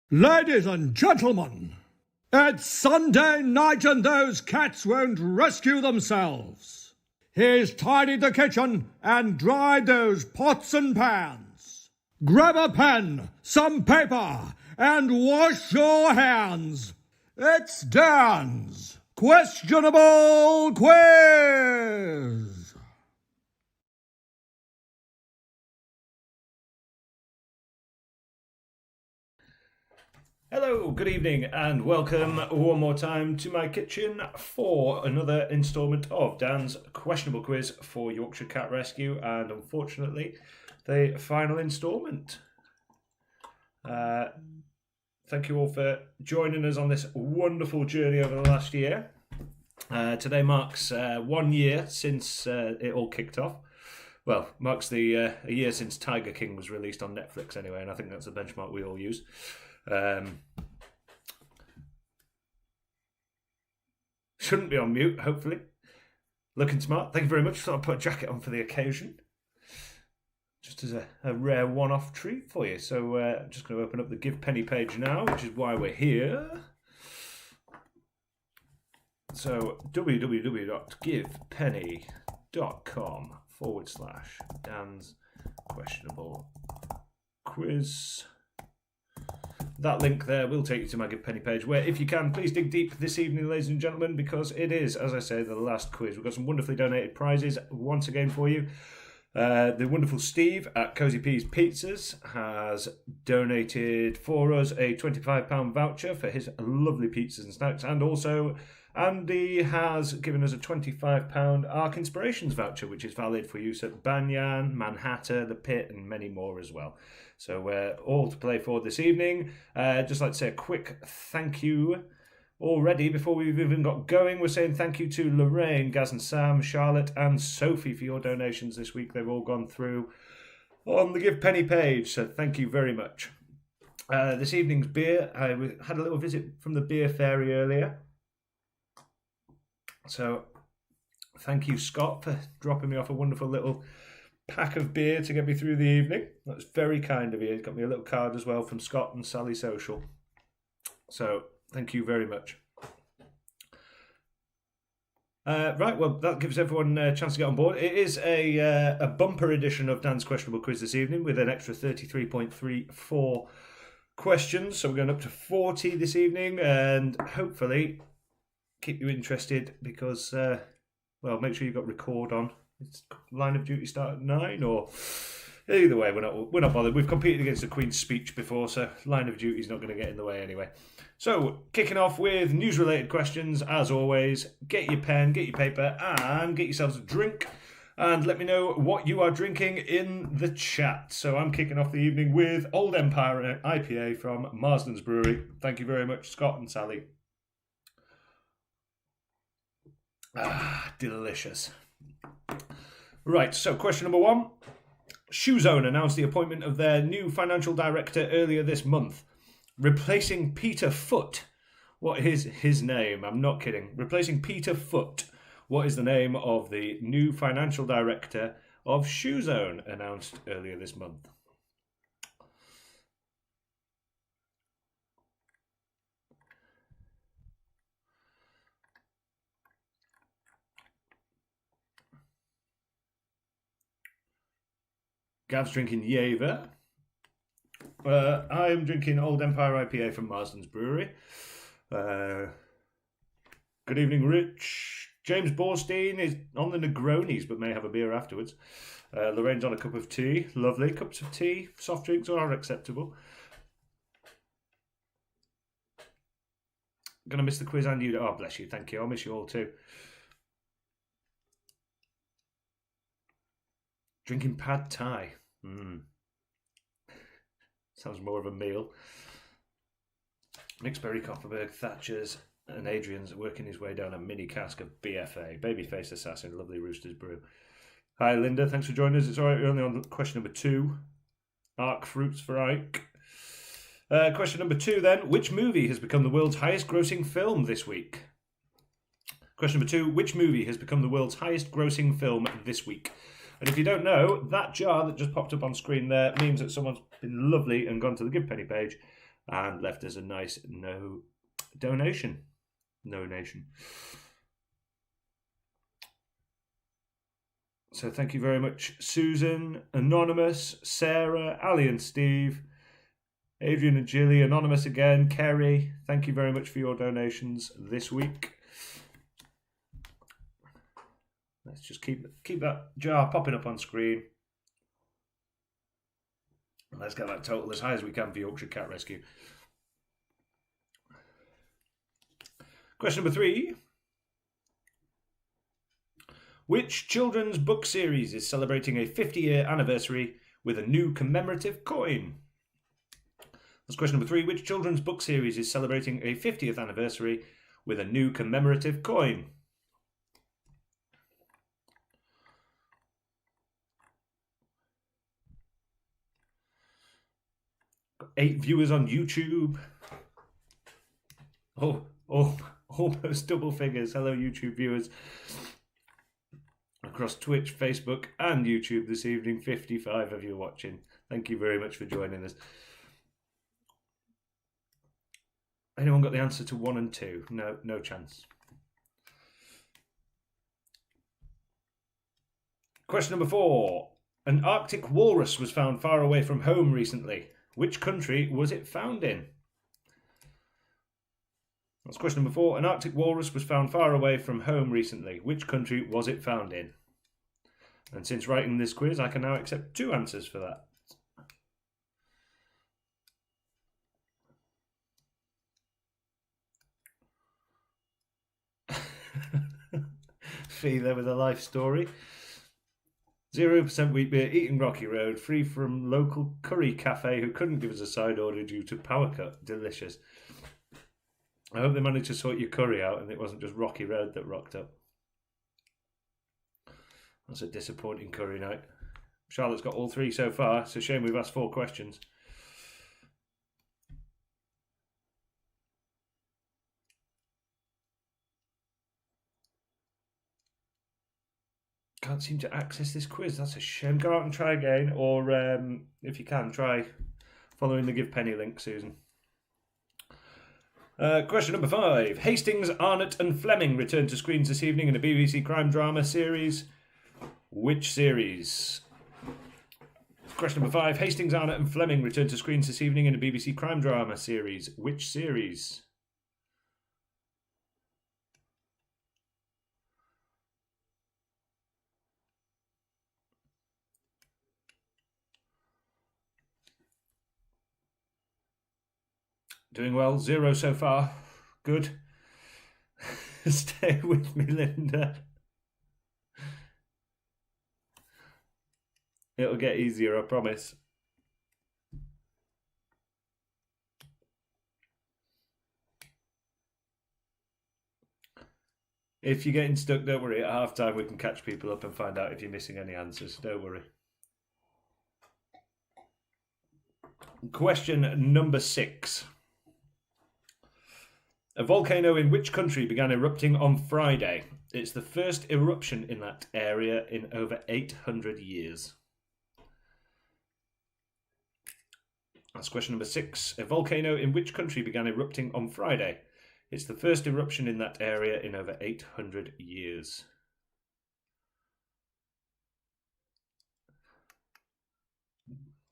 Ladies and gentlemen, it's Sunday night and those cats won't rescue themselves. He's tidied the kitchen and dried those pots and pans. Grab a pen, some paper, and wash your hands. It's Dan's Questionable Quiz. Hello, good evening, and welcome one more time to my kitchen for another instalment of Dan's Questionable Quiz for Yorkshire Cat Rescue, and unfortunately, the final instalment. Thank you all for joining us on this wonderful journey over the last year. Today marks 1 year since it all kicked off. Well, marks a year since Tiger King was released on Netflix anyway, and I think that's the benchmark we all use. Shouldn't be on mute, hopefully. Looking smart. Thank you very much. Thought I'd put a jacket on for the occasion. Just as a rare one-off treat for you. So I'm just going to open up the Give Penny page now, which is why we're here. So www.givepenny.com/Dan's Questionable Quiz. That link there will take you to my Give Penny page, where, if you can, please dig deep this evening, ladies and gentlemen, because it is, as I say, the last quiz. We've got some wonderfully donated prizes once again for you. The wonderful Steve at Cozy Peas Pizzas has donated for us a £25 voucher for his lovely pizzas and snacks, and also Andy has given us a £25 Arc Inspirations voucher, which is valid for use at Banyan, Manhattan, The Pit, and many more as well. So we're all to play for this evening. Just like to say a quick thank you already before we've even got going. We're saying thank you to Lorraine, Gaz and Sam, Charlotte and Sophie for your donations this week. They've all gone through on the Give Penny page, so thank you very much. This evening's beer, I had a little visit from the beer fairy earlier. So thank you, Scott, for dropping me off a wonderful little pack of beer to get me through the evening. That's very kind of you. He's got me a little card as well from Scott and Sally Social. So thank you very much. Right, well, that gives everyone a chance to get on board. It is a bumper edition of Dan's Questionable Quiz this evening with an extra 33.34 questions. So we're going up to 40 this evening, and hopefully keep you interested because, well, make sure you've got record on. It's line of duty start at 9, or either way, we're not bothered. We've competed against the Queen's Speech before, so line of duty is not going to get in the way anyway. So, kicking off with news-related questions, as always. Get your pen, get your paper, and get yourselves a drink. And let me know what you are drinking in the chat. So I'm kicking off the evening with Old Empire IPA from Marsden's Brewery. Thank you very much, Scott and Sally. Ah, delicious. Right, so question number 1. Shoezone announced the appointment of their new financial director earlier this month, replacing Peter Foot. What is his name? I'm not kidding. Replacing Peter Foot. What is the name of the new financial director of Shoezone, announced earlier this month? Gav's drinking Jaeger. I'm drinking Old Empire IPA from Marsden's Brewery. Good evening, Rich. James Borstein is on the Negronis, but may have a beer afterwards. Lorraine's on a cup of tea. Lovely. Cups of tea, soft drinks are acceptable. Gonna miss the quiz and you. Oh, bless you. Thank you. I'll miss you all too. Drinking pad thai. Sounds more of a meal. Nick's Berry Copperberg, Thatcher's, and Adrian's working his way down a mini cask of BFA, Babyface Assassin, Lovely Roosters Brew. Hi, Linda. Thanks for joining us. It's all right. We're only on question number 2. Arc Fruits for Ike. Question number 2, then. Which movie has become the world's highest-grossing film this week? Question number 2. Which movie has become the world's highest-grossing film this week? And if you don't know, that jar that just popped up on screen there means that someone's been lovely and gone to the Give Penny page and left us a nice donation. So thank you very much, Susan, Anonymous, Sarah, Ali and Steve, Adrian and Jilly, Anonymous again, Kerry. Thank you very much for your donations this week. Let's just keep that jar popping up on screen. Let's get that total as high as we can for Yorkshire Cat Rescue. Question number 3. Which children's book series is celebrating a 50-year anniversary with a new commemorative coin? That's question number 3. Which children's book series is celebrating a 50th anniversary with a new commemorative coin? Got 8 viewers on YouTube. Oh, almost double figures. Hello, YouTube viewers. Across Twitch, Facebook and YouTube this evening, 55 of you watching. Thank you very much for joining us. Anyone got the answer to 1 and 2? No chance. Question number 4. An Arctic walrus was found far away from home recently. Which country was it found in? That's question number 4. An Arctic walrus was found far away from home recently. Which country was it found in? And since writing this quiz, I can now accept 2 answers for that. Fee there with a life story. 0% wheat beer, eating Rocky Road, free from local curry cafe who couldn't give us a side order due to power cut. Delicious. I hope they managed to sort your curry out and it wasn't just Rocky Road that rocked up. That's a disappointing curry night. Charlotte's got all 3 so far. It's a shame we've asked 4 questions. Can't seem to access this quiz. That's a shame. Go out and try again, or if you can, try following the Give Penny link, Susan. Question number 5. Hastings, Arnott and Fleming return to screens this evening in a BBC crime drama series. Which series? Question number 5. Hastings, Arnott and Fleming return to screens this evening in a BBC crime drama series. Which series? Doing well. 0 so far. Good. Stay with me, Linda. It'll get easier, I promise. If you're getting stuck, don't worry. At half time, we can catch people up and find out if you're missing any answers. Don't worry. Question number 6. A volcano in which country began erupting on Friday? It's the first eruption in that area in over 800 years. That's question number 6. A volcano in which country began erupting on Friday? It's the first eruption in that area in over 800 years.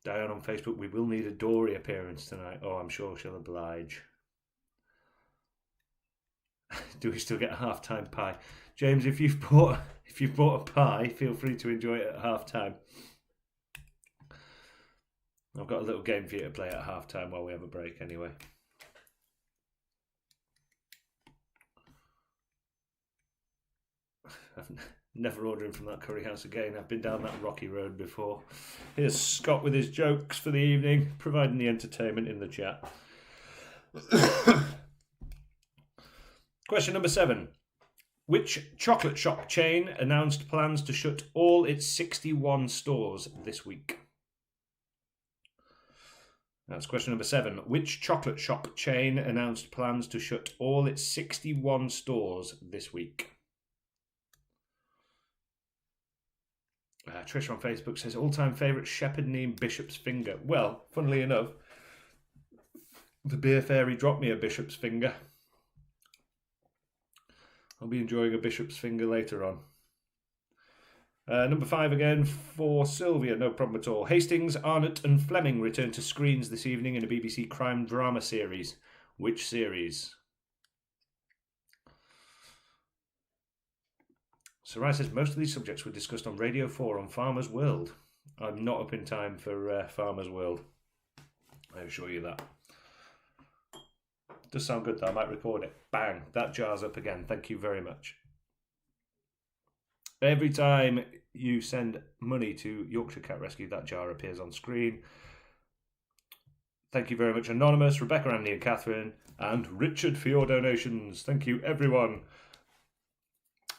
Diane on Facebook, we will need a Dory appearance tonight. Oh, I'm sure she'll oblige. Do we still get a half-time pie? James, if you've bought a pie, feel free to enjoy it at half-time. I've got a little game for you to play at half-time while we have a break anyway. I'm never ordering from that curry house again. I've been down that rocky road before. Here's Scott with his jokes for the evening, providing the entertainment in the chat. Question number 7. Which chocolate shop chain announced plans to shut all its 61 stores this week? That's question number 7. Which chocolate shop chain announced plans to shut all its 61 stores this week? Trish on Facebook says, all-time favourite Shepherd Neame Bishop's Finger. Well, funnily enough, The beer fairy dropped me a bishop's finger. I'll be enjoying a bishop's finger later on. Number 5 again for Sylvia, no problem at all. Hastings, Arnott and Fleming return to screens this evening in a BBC crime drama series. Which series? Sarai says most of these subjects were discussed on Radio 4 on Farmer's World. I'm not up in time for Farmer's World. I assure you that. Does sound good though, I might record it. Bang, that jar's up again. Thank you very much. Every time you send money to Yorkshire Cat Rescue, that jar appears on screen. Thank you very much, Anonymous, Rebecca, Andy and Catherine, and Richard for your donations. Thank you, everyone.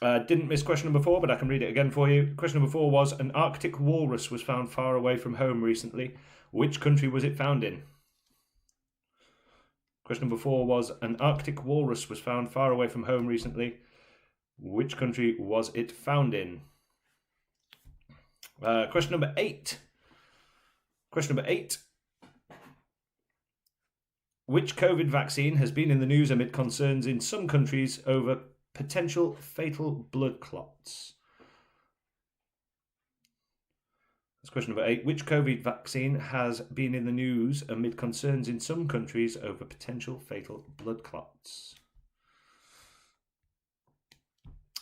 Didn't miss question number 4, but I can read it again for you. Question number 4 was, an Arctic walrus was found far away from home recently. Which country was it found in? Question number 4 was, an Arctic walrus was found far away from home recently. Which country was it found in? Question number 8. Question number 8. Which COVID vaccine has been in the news amid concerns in some countries over potential fatal blood clots? That's question number 8. Which COVID vaccine has been in the news amid concerns in some countries over potential fatal blood clots?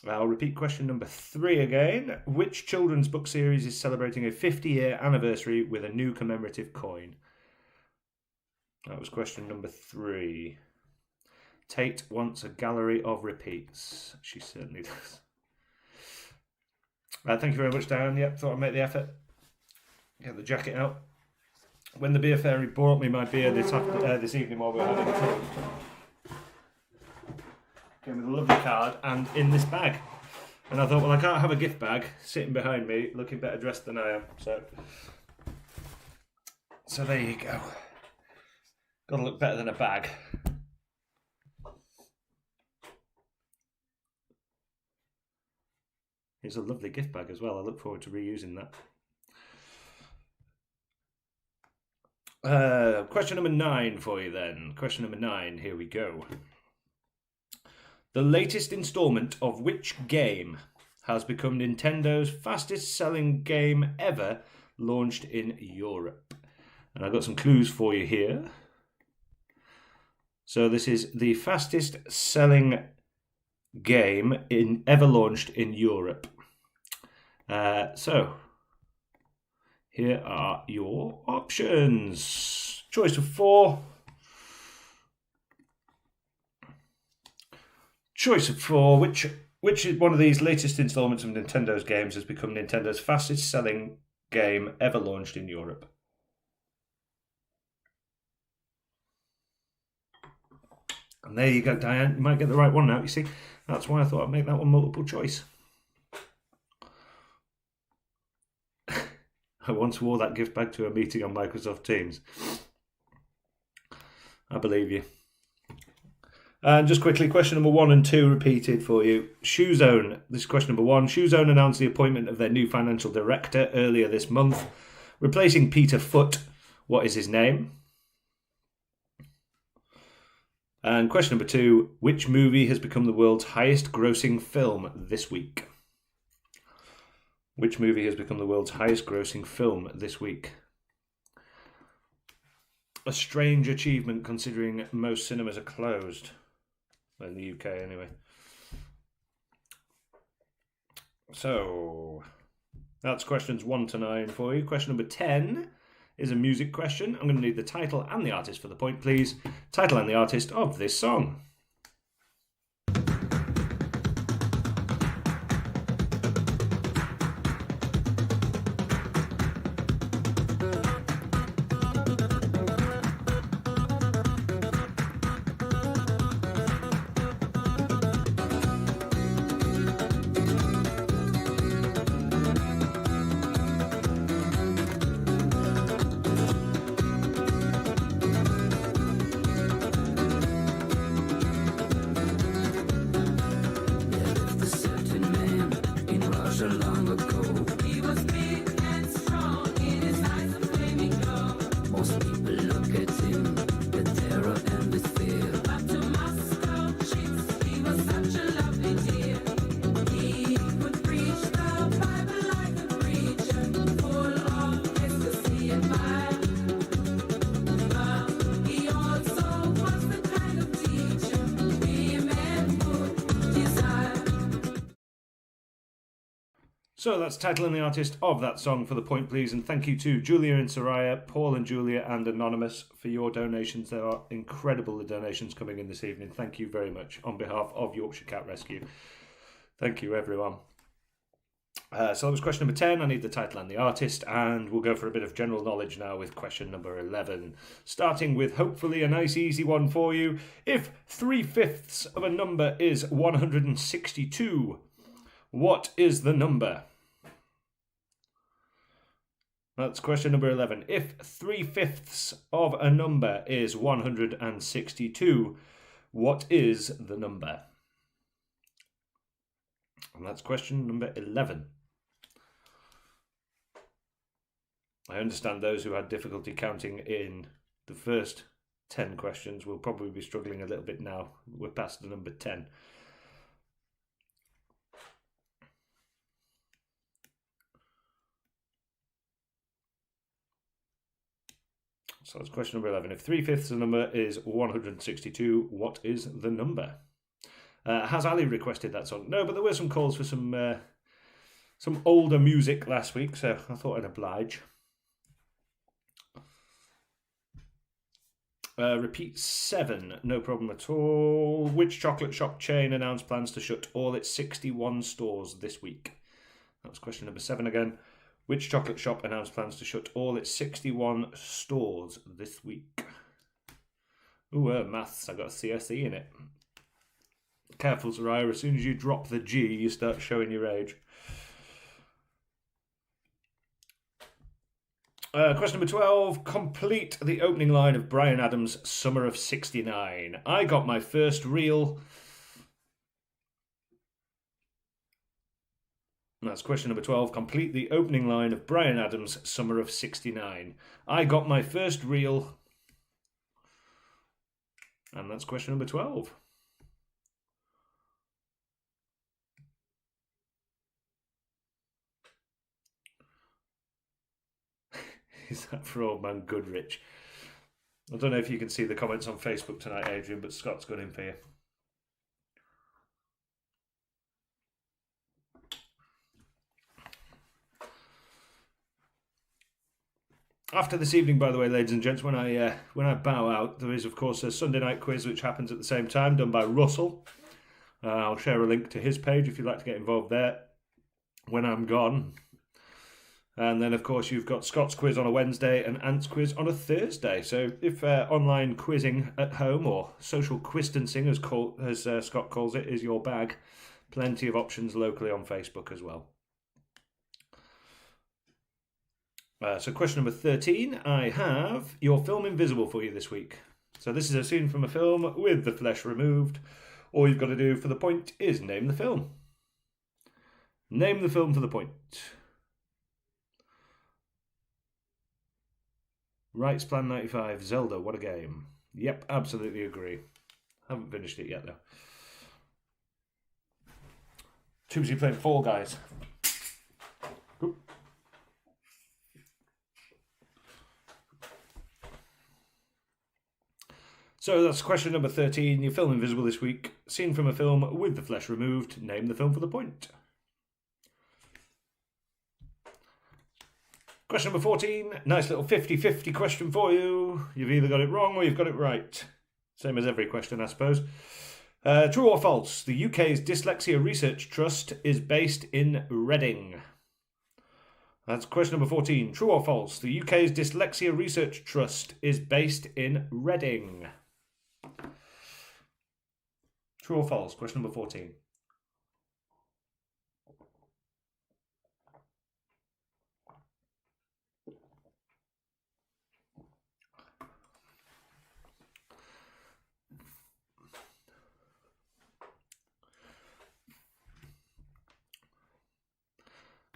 I'll repeat question number 3 again. Which children's book series is celebrating a 50-year anniversary with a new commemorative coin? That was question number 3. Tate wants a gallery of repeats. She certainly does. Thank you very much, Diane. Yep, thought I'd make the effort. Get the jacket out. When the beer fairy brought me my beer this evening while we were having tea, came with a lovely card and in this bag. And I thought, well, I can't have a gift bag sitting behind me looking better dressed than I am. So there you go. Got to look better than a bag. It's a lovely gift bag as well. I look forward to reusing that. Question number 9 for you then. Question number 9, here we go. The latest installment of which game has become Nintendo's fastest selling game ever launched in Europe? And I've got some clues for you here. So this is the fastest selling game ever launched in Europe. So here are your options. Choice of 4. Choice of 4. Which is one of these latest installments of Nintendo's games has become Nintendo's fastest selling game ever launched in Europe? And there you go, Diane. You might get the right one now, you see. That's why I thought I'd make that one multiple choice. I once wore that gift bag to a meeting on Microsoft Teams. I believe you. And just quickly, question number 1 and 2 repeated for you. Shoe Zone, this is question number 1. Shoe Zone announced the appointment of their new financial director earlier this month, replacing Peter Foot. What is his name? And question number 2, which movie has become the world's highest grossing film this week? Which movie has become the world's highest grossing film this week? A strange achievement considering most cinemas are closed. In the UK anyway. So, that's questions 1 to 9 for you. Question number 10 is a music question. I'm going to need the title and the artist for the point, please. Title and the artist of this song. So that's title and the artist of that song for the point, please. And thank you to Julia and Soraya, Paul and Julia, and Anonymous for your donations. There are incredible donations coming in this evening. Thank you very much on behalf of Yorkshire Cat Rescue. Thank you, everyone. So that was question number 10. I need the title and the artist, and we'll go for a bit of general knowledge now with question number 11. Starting with hopefully a nice easy one for you. If 3/5 of a number is 162, what is the number? That's question number 11. If 3/5 of a number is 162, what is the number? And that's question number 11. I understand those who had difficulty counting in the first 10 questions will probably be struggling a little bit now. We're past the number 10. So that's question number 11. If 3/5 of a number is 162, what is the number? Has Ali requested that song? No, but there were some calls for some older music last week, so I thought I'd oblige. Repeat 7, no problem at all. Which chocolate shop chain announced plans to shut all its 61 stores this week? That was question number 7 again. Which chocolate shop announced plans to shut all its 61 stores this week? Ooh, maths, I got a CSE in it. Careful, Soraya, as soon as you drop the G, you start showing your age. Question number 12. Complete the opening line of Bryan Adams' Summer of '69. I got my first real... That's question number 12. Complete the opening line of Bryan Adams' Summer of '69. I got my first real... And that's question number 12. Is that for old man Goodrich? I don't know if you can see the comments on Facebook tonight, Adrian, but Scott's got in for you. After this evening, by the way, ladies and gents, when I bow out, there is, of course, a Sunday night quiz which happens at the same time, done by Russell. I'll share a link to his page if you'd like to get involved there when I'm gone. And then, of course, you've got Scott's quiz on a Wednesday and Ant's quiz on a Thursday. So if online quizzing at home, or social quistancing, as Scott calls it, is your bag, plenty of options locally on Facebook as well. So question number 13, I have your film Invisible for you this week. So this is a scene from a film with the flesh removed. All you've got to do for the point is name the film. Name the film for the point. Rights Plan 95, Zelda, what a game. Yep, absolutely agree. Haven't finished it yet though. Too busy playing Fall Guys. Oop. So that's question number 13. Your film Invisible this week. Scene from a film with the flesh removed. Name the film for the point. Question number 14, nice little 50-50 question for you. You've either got it wrong or you've got it right. Same as every question, I suppose. True or false, the UK's Dyslexia Research Trust is based in Reading. That's question number 14. True or false, the UK's Dyslexia Research Trust is based in Reading. True or false, question number 14.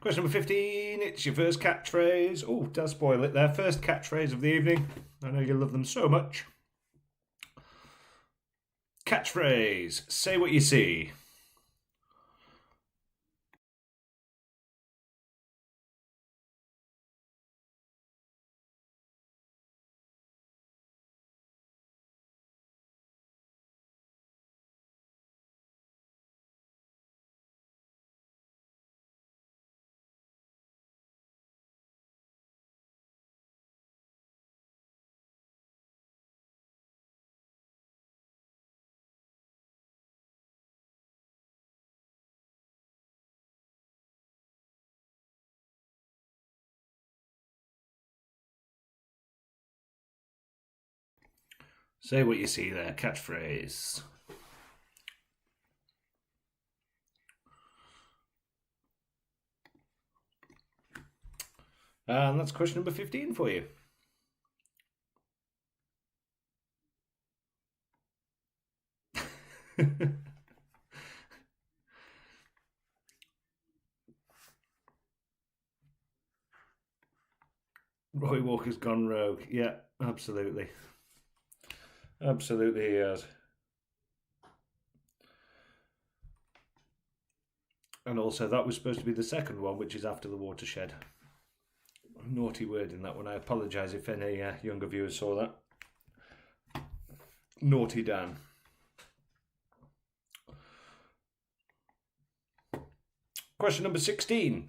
Question number 15, it's your first catchphrase. Oh, don't spoil it there. First catchphrase of the evening. I know you love them so much. Catchphrase, say what you see. Say what you see there, catchphrase. And that's question number 15 for you. Roy Walker's gone rogue. Yeah, absolutely. Absolutely he has. And also that was supposed to be the second one, which is After the Watershed. Naughty word in that one. I apologise if any younger viewers saw that. Naughty Dan. Question number 16.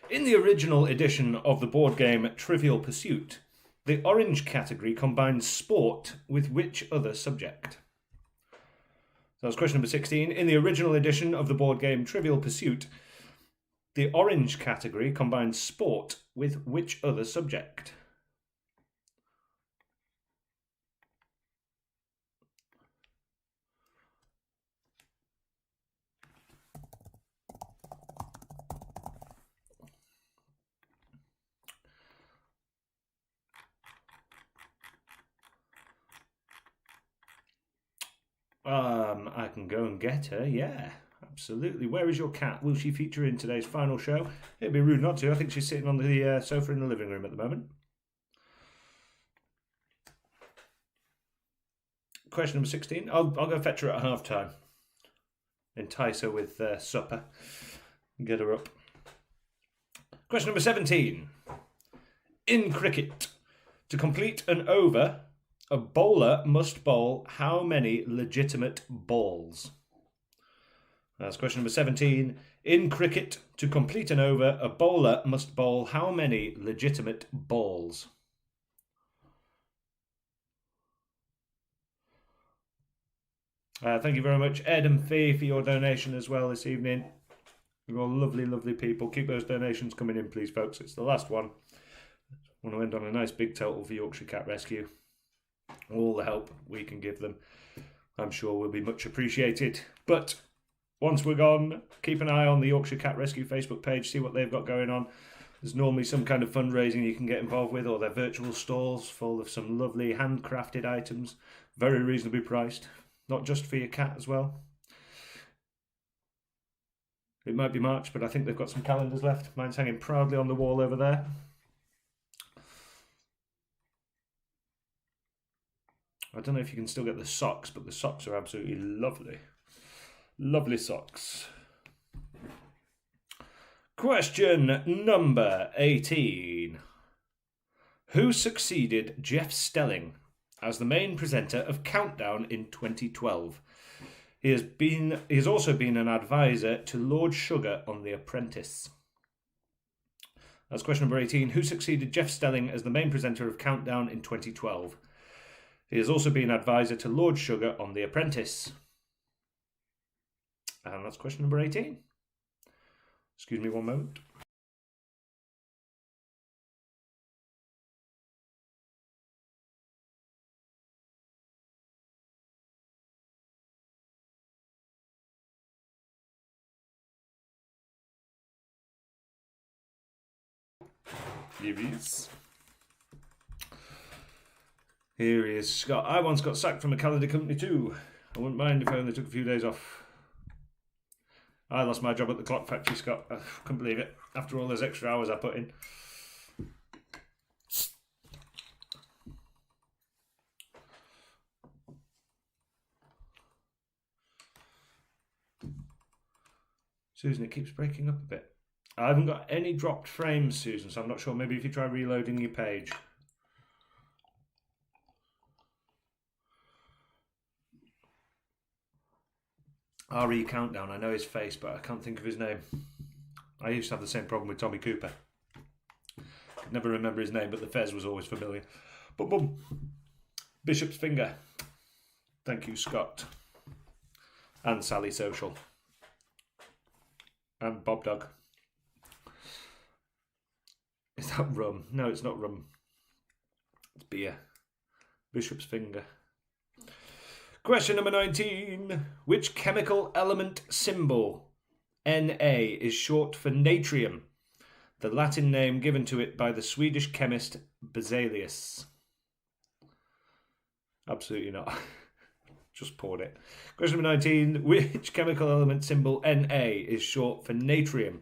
In the original edition of the board game Trivial Pursuit, the orange category combines sport with which other subject? So that's question number 16. In the original edition of the board game Trivial Pursuit, the orange category combines sport with which other subject? I can go and get her, yeah. Absolutely. Where is your cat? Will she feature in today's final show? It'd be rude not to. I think she's sitting on the sofa in the living room at the moment. Question number 16. I'll go fetch her at half time. Entice her with supper. Get her up. Question number 17. In cricket, to complete an over, a bowler must bowl how many legitimate balls? That's question number 17. In cricket, to complete an over, a bowler must bowl how many legitimate balls? Thank you very much, Ed and Fee, for your donation as well this evening. You're all lovely, lovely people. Keep those donations coming in, please, folks. It's the last one. I want to end on a nice big total for Yorkshire Cat Rescue. All the help we can give them, I'm sure, will be much appreciated. But once we're gone, keep an eye on the Yorkshire Cat Rescue Facebook page, see what they've got going on. There's normally some kind of fundraising you can get involved with, or their virtual stalls full of some lovely handcrafted items, very reasonably priced, not just for your cat as well. It might be March, but I think they've got some calendars left. Mine's hanging proudly on the wall over there. I don't know if you can still get the socks, but the socks are absolutely lovely. Lovely socks. Question number 18. Who succeeded Jeff Stelling as the main presenter of Countdown in 2012? He has also been an advisor to Lord Sugar on The Apprentice. That's question number 18. Who succeeded Jeff Stelling as the main presenter of Countdown in 2012? He has also been advisor to Lord Sugar on The Apprentice. And that's question number 18. Excuse me one moment. Here he is. Here he is, Scott. I once got sacked from a calendar company too. I wouldn't mind if I only took a few days off. I lost my job at the clock factory, Scott. I couldn't believe it. After all those extra hours I put in. Susan, it keeps breaking up a bit. I haven't got any dropped frames, Susan, so I'm not sure. Maybe if you try reloading your page. RE Countdown, I know his face, but I can't think of his name. I used to have the same problem with Tommy Cooper. Could never remember his name, but the fez was always familiar. But boom. Bishop's Finger. Thank you, Scott. And Sally Social. And Bob Dog. Is that rum? No, it's not rum. It's beer. Bishop's finger. Question number 19. Which chemical element symbol, Na, is short for natrium, the Latin name given to it by the Swedish chemist Berzelius? Absolutely not. Just poured it. Question number 19. Which chemical element symbol Na is short for natrium,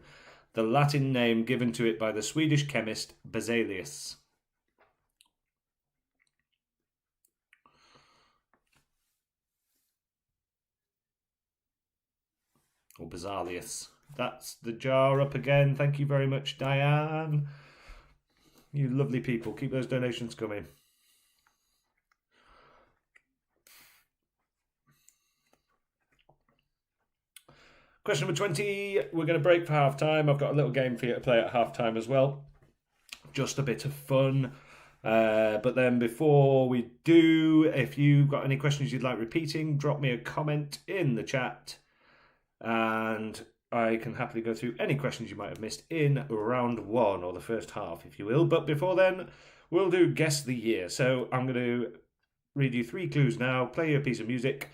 the Latin name given to it by the Swedish chemist Berzelius? Or Berzelius. That's the jar up again. Thank you very much, Diane. You lovely people. Keep those donations coming. Question number 20. We're going to break for half time. I've got a little game for you to play at half time as well. Just a bit of fun. But then before we do, if you've got any questions you'd like repeating, drop me a comment in the chat. And I can happily go through any questions you might have missed in round one, or the first half, if you will. But before then, we'll do Guess the Year. So I'm going to read you 3 clues now, play you a piece of music,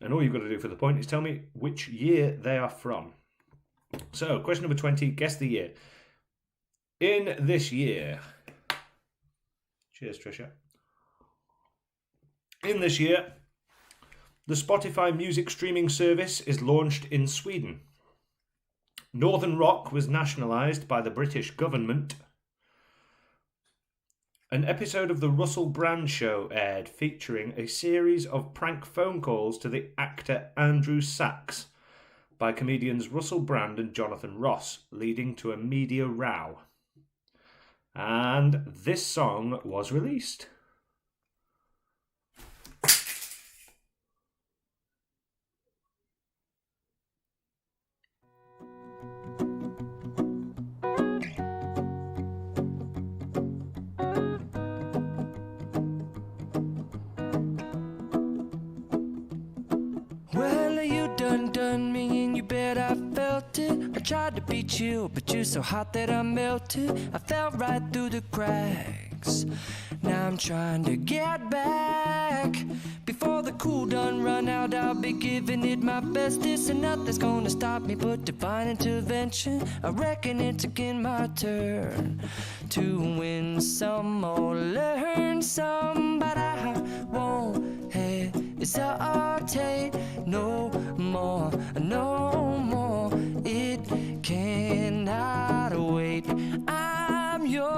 and all you've got to do for the point is tell me which year they are from. So, question number 20, Guess the Year. In this year... Cheers, Tricia. In this year, the Spotify music streaming service is launched in Sweden. Northern Rock was nationalised by the British government. An episode of The Russell Brand Show aired featuring a series of prank phone calls to the actor Andrew Sachs by comedians Russell Brand and Jonathan Ross, leading to a media row. And this song was released. Well, you done me and you bet I felt it. I tried to beat you, but you're so hot that I melted. I fell right through the cracks. Now I'm trying to get back. Before the cool done run out, I'll be giving it my bestest, and nothing's gonna stop me but divine intervention. I reckon it's again my turn to win some or learn some, but I won't hesitate no more, no more. It cannot wait. I'm yours.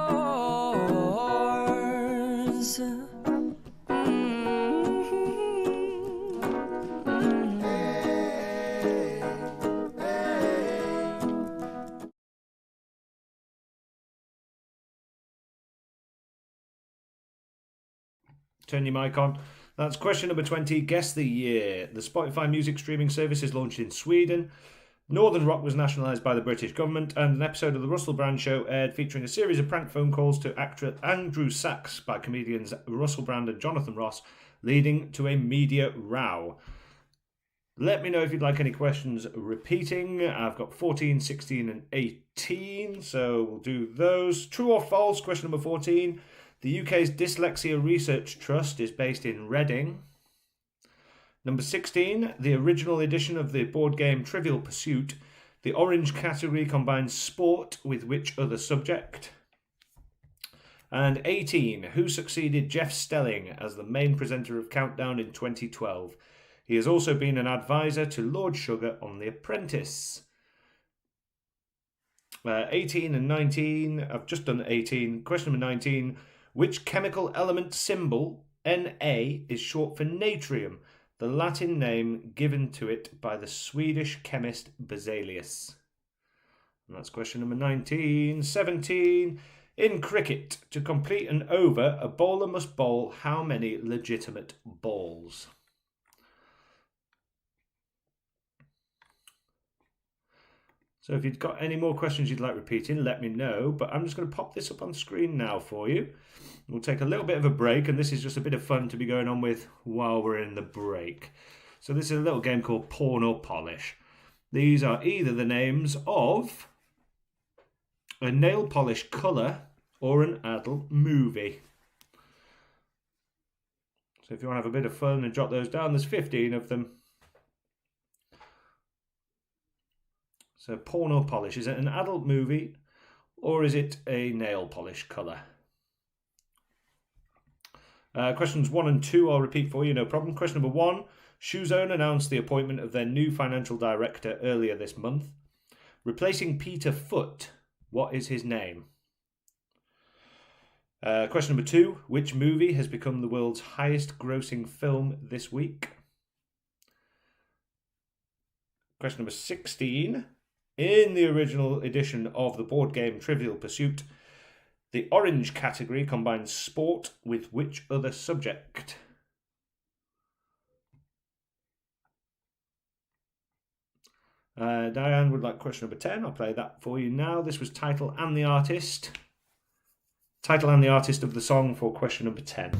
Turn your mic on. That's question number 20. Guess the year. The Spotify music streaming service is launched in Sweden. Northern Rock was nationalised by the British government, and an episode of The Russell Brand Show aired featuring a series of prank phone calls to actor Andrew Sachs by comedians Russell Brand and Jonathan Ross, leading to a media row. Let me know if you'd like any questions repeating. I've got 14, 16 and 18, so we'll do those. True or false, question number 14. The UK's Dyslexia Research Trust is based in Reading. Number 16, the original edition of the board game Trivial Pursuit. The orange category combines sport with which other subject? And 18, who succeeded Jeff Stelling as the main presenter of Countdown in 2012? He has also been an advisor to Lord Sugar on The Apprentice. 18 and 19, I've just done 18. Question number 19, which chemical element symbol, Na, is short for natrium, the Latin name given to it by the Swedish chemist Berzelius? And that's question number 19. 17. In cricket, to complete an over, a bowler must bowl how many legitimate balls? So if you've got any more questions you'd like repeating, let me know. But I'm just going to pop this up on screen now for you. We'll take a little bit of a break, and this is just a bit of fun to be going on with while we're in the break. So this is a little game called Porn or Polish. These are either the names of a nail polish colour or an adult movie. So if you want to have a bit of fun and jot those down, there's 15 of them. So porno polish, is it an adult movie or is it a nail polish colour? Questions 1 and 2 I'll repeat for you, no problem. Question number 1, Shoezone announced the appointment of their new financial director earlier this month. Replacing Peter Foot, what is his name? Question number 2, which movie has become the world's highest grossing film this week? Question number 16, in the original edition of the board game Trivial Pursuit, the orange category combines sport with which other subject? Diane would like question number 10. I'll play that for you now. This was title and the artist. Title and the artist of the song for question number 10.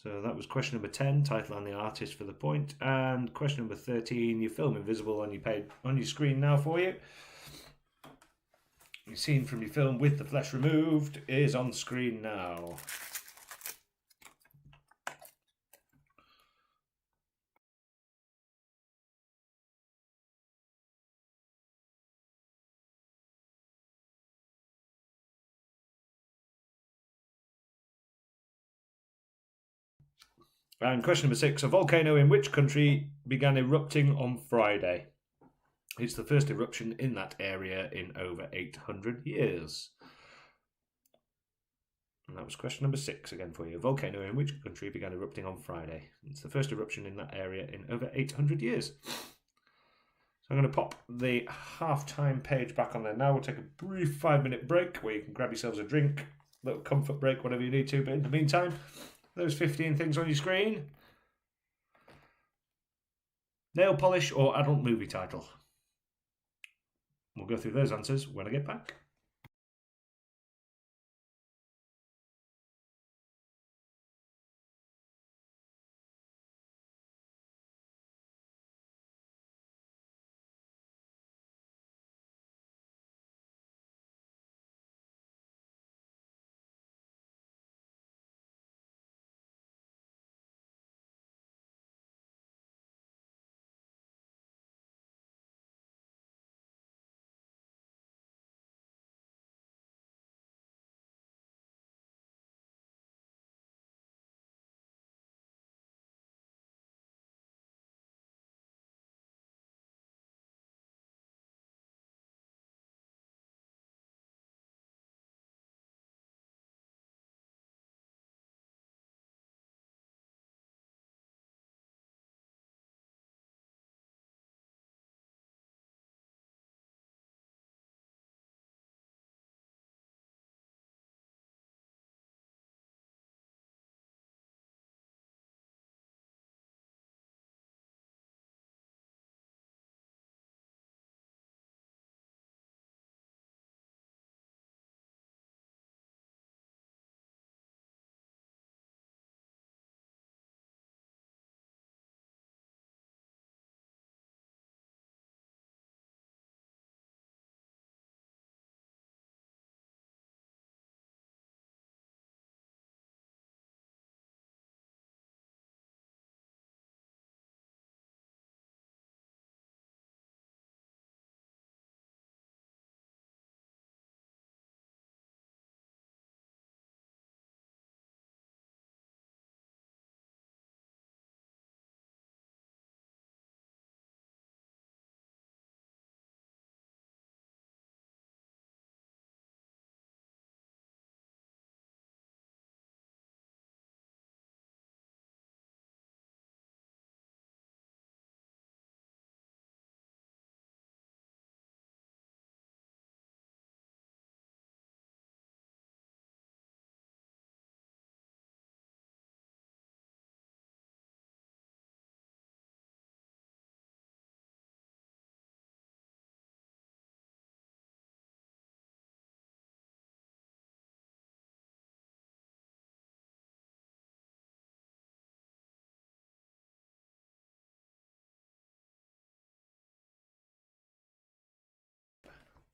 So that was question number 10, title and the artist for the point. And question number 13, your film invisible on your screen now for you. Your scene from your film with the flesh removed is on screen now. And question number 6, a volcano in which country began erupting on Friday? It's the first eruption in that area in over 800 years. And that was question number 6 again for you. A volcano in which country began erupting on Friday? It's the first eruption in that area in over 800 years. So I'm going to pop the half-time page back on there now. We'll take a brief 5-minute break where you can grab yourselves a drink, a little comfort break, whatever you need to. But in the meantime, those 15 things on your screen. Nail polish or adult movie title? We'll go through those answers when I get back.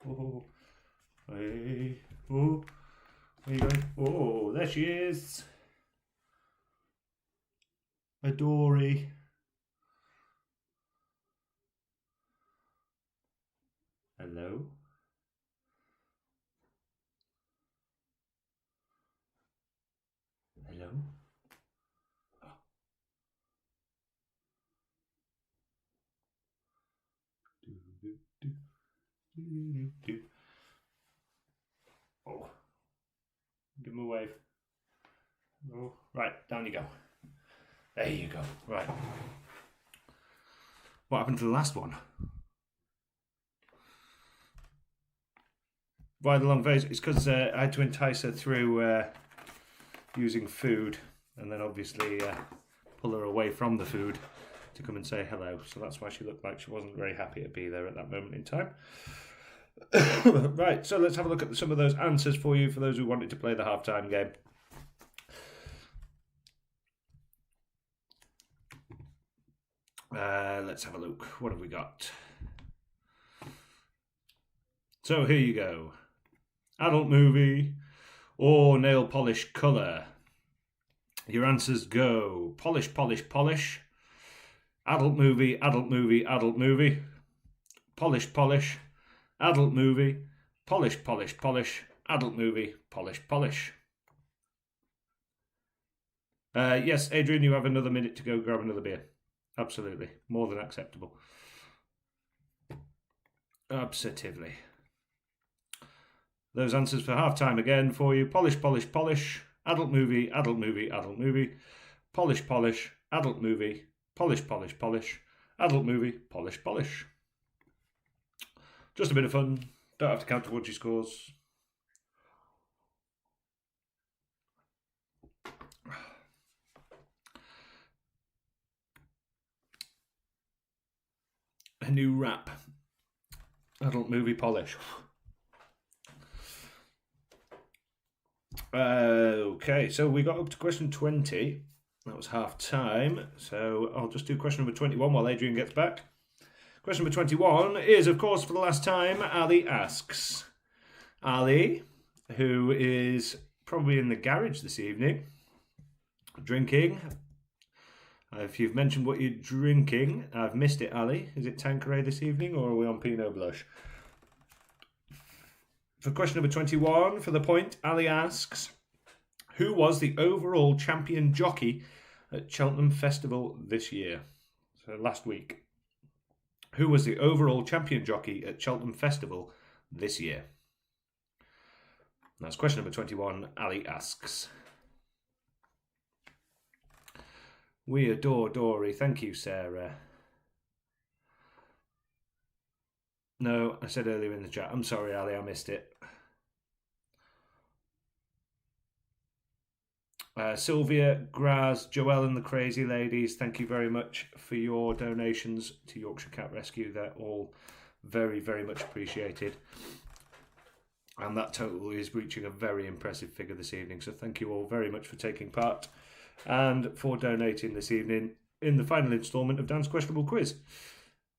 Oh, hey, oh, where are you going? Oh, there she is. A Dory. Hello. Hello. Oh, give him a wave. Oh, right, down you go. There you go. Right. What happened to the last one? Why the long face? It's because I had to entice her through using food, and then obviously pull her away from the food to come and say hello. So that's why she looked like she wasn't very happy to be there at that moment in time. Right, so let's have a look at some of those answers for you, for those who wanted to play the halftime game. Let's have a look. What have we got? So here you go. Adult movie or nail polish colour. Your answers go polish, polish, polish. Adult movie, adult movie, adult movie. Polish, polish. Adult movie. Polish, polish, polish. Adult movie. Polish, polish. Yes, Adrian, you have another minute to go grab another beer. Absolutely. More than acceptable. Absolutely. Those answers for halftime again for you. Polish, polish, polish. Adult movie, adult movie, adult movie. Polish, polish. Adult movie. Polish, polish, polish. Adult movie. Polish, polish. Just a bit of fun. Don't have to count towards your scores. A new rap. Adult movie polish. Okay, so we got up to question 20. That was half time. So I'll just do question number 21 while Adrian gets back. Question number 21 is, of course, for the last time, Ali asks. Ali, who is probably in the garage this evening, drinking. If you've mentioned what you're drinking, I've missed it, Ali. Is it Tanqueray this evening, or are we on Pinot Blush? For question number 21, for the point, Ali asks, who was the overall champion jockey at Cheltenham Festival this year? So last week. Who was the overall champion jockey at Cheltenham Festival this year? That's question number 21, Ali asks. We adore Dory. Thank you, Sarah. No, I said earlier in the chat. I'm sorry, Ali, I missed it. Sylvia, Graz, Joelle and the Crazy Ladies, thank you very much for your donations to Yorkshire Cat Rescue. They're all very, very much appreciated. And that total is reaching a very impressive figure this evening. So thank you all very much for taking part and for donating this evening in the final instalment of Dan's Questionable Quiz.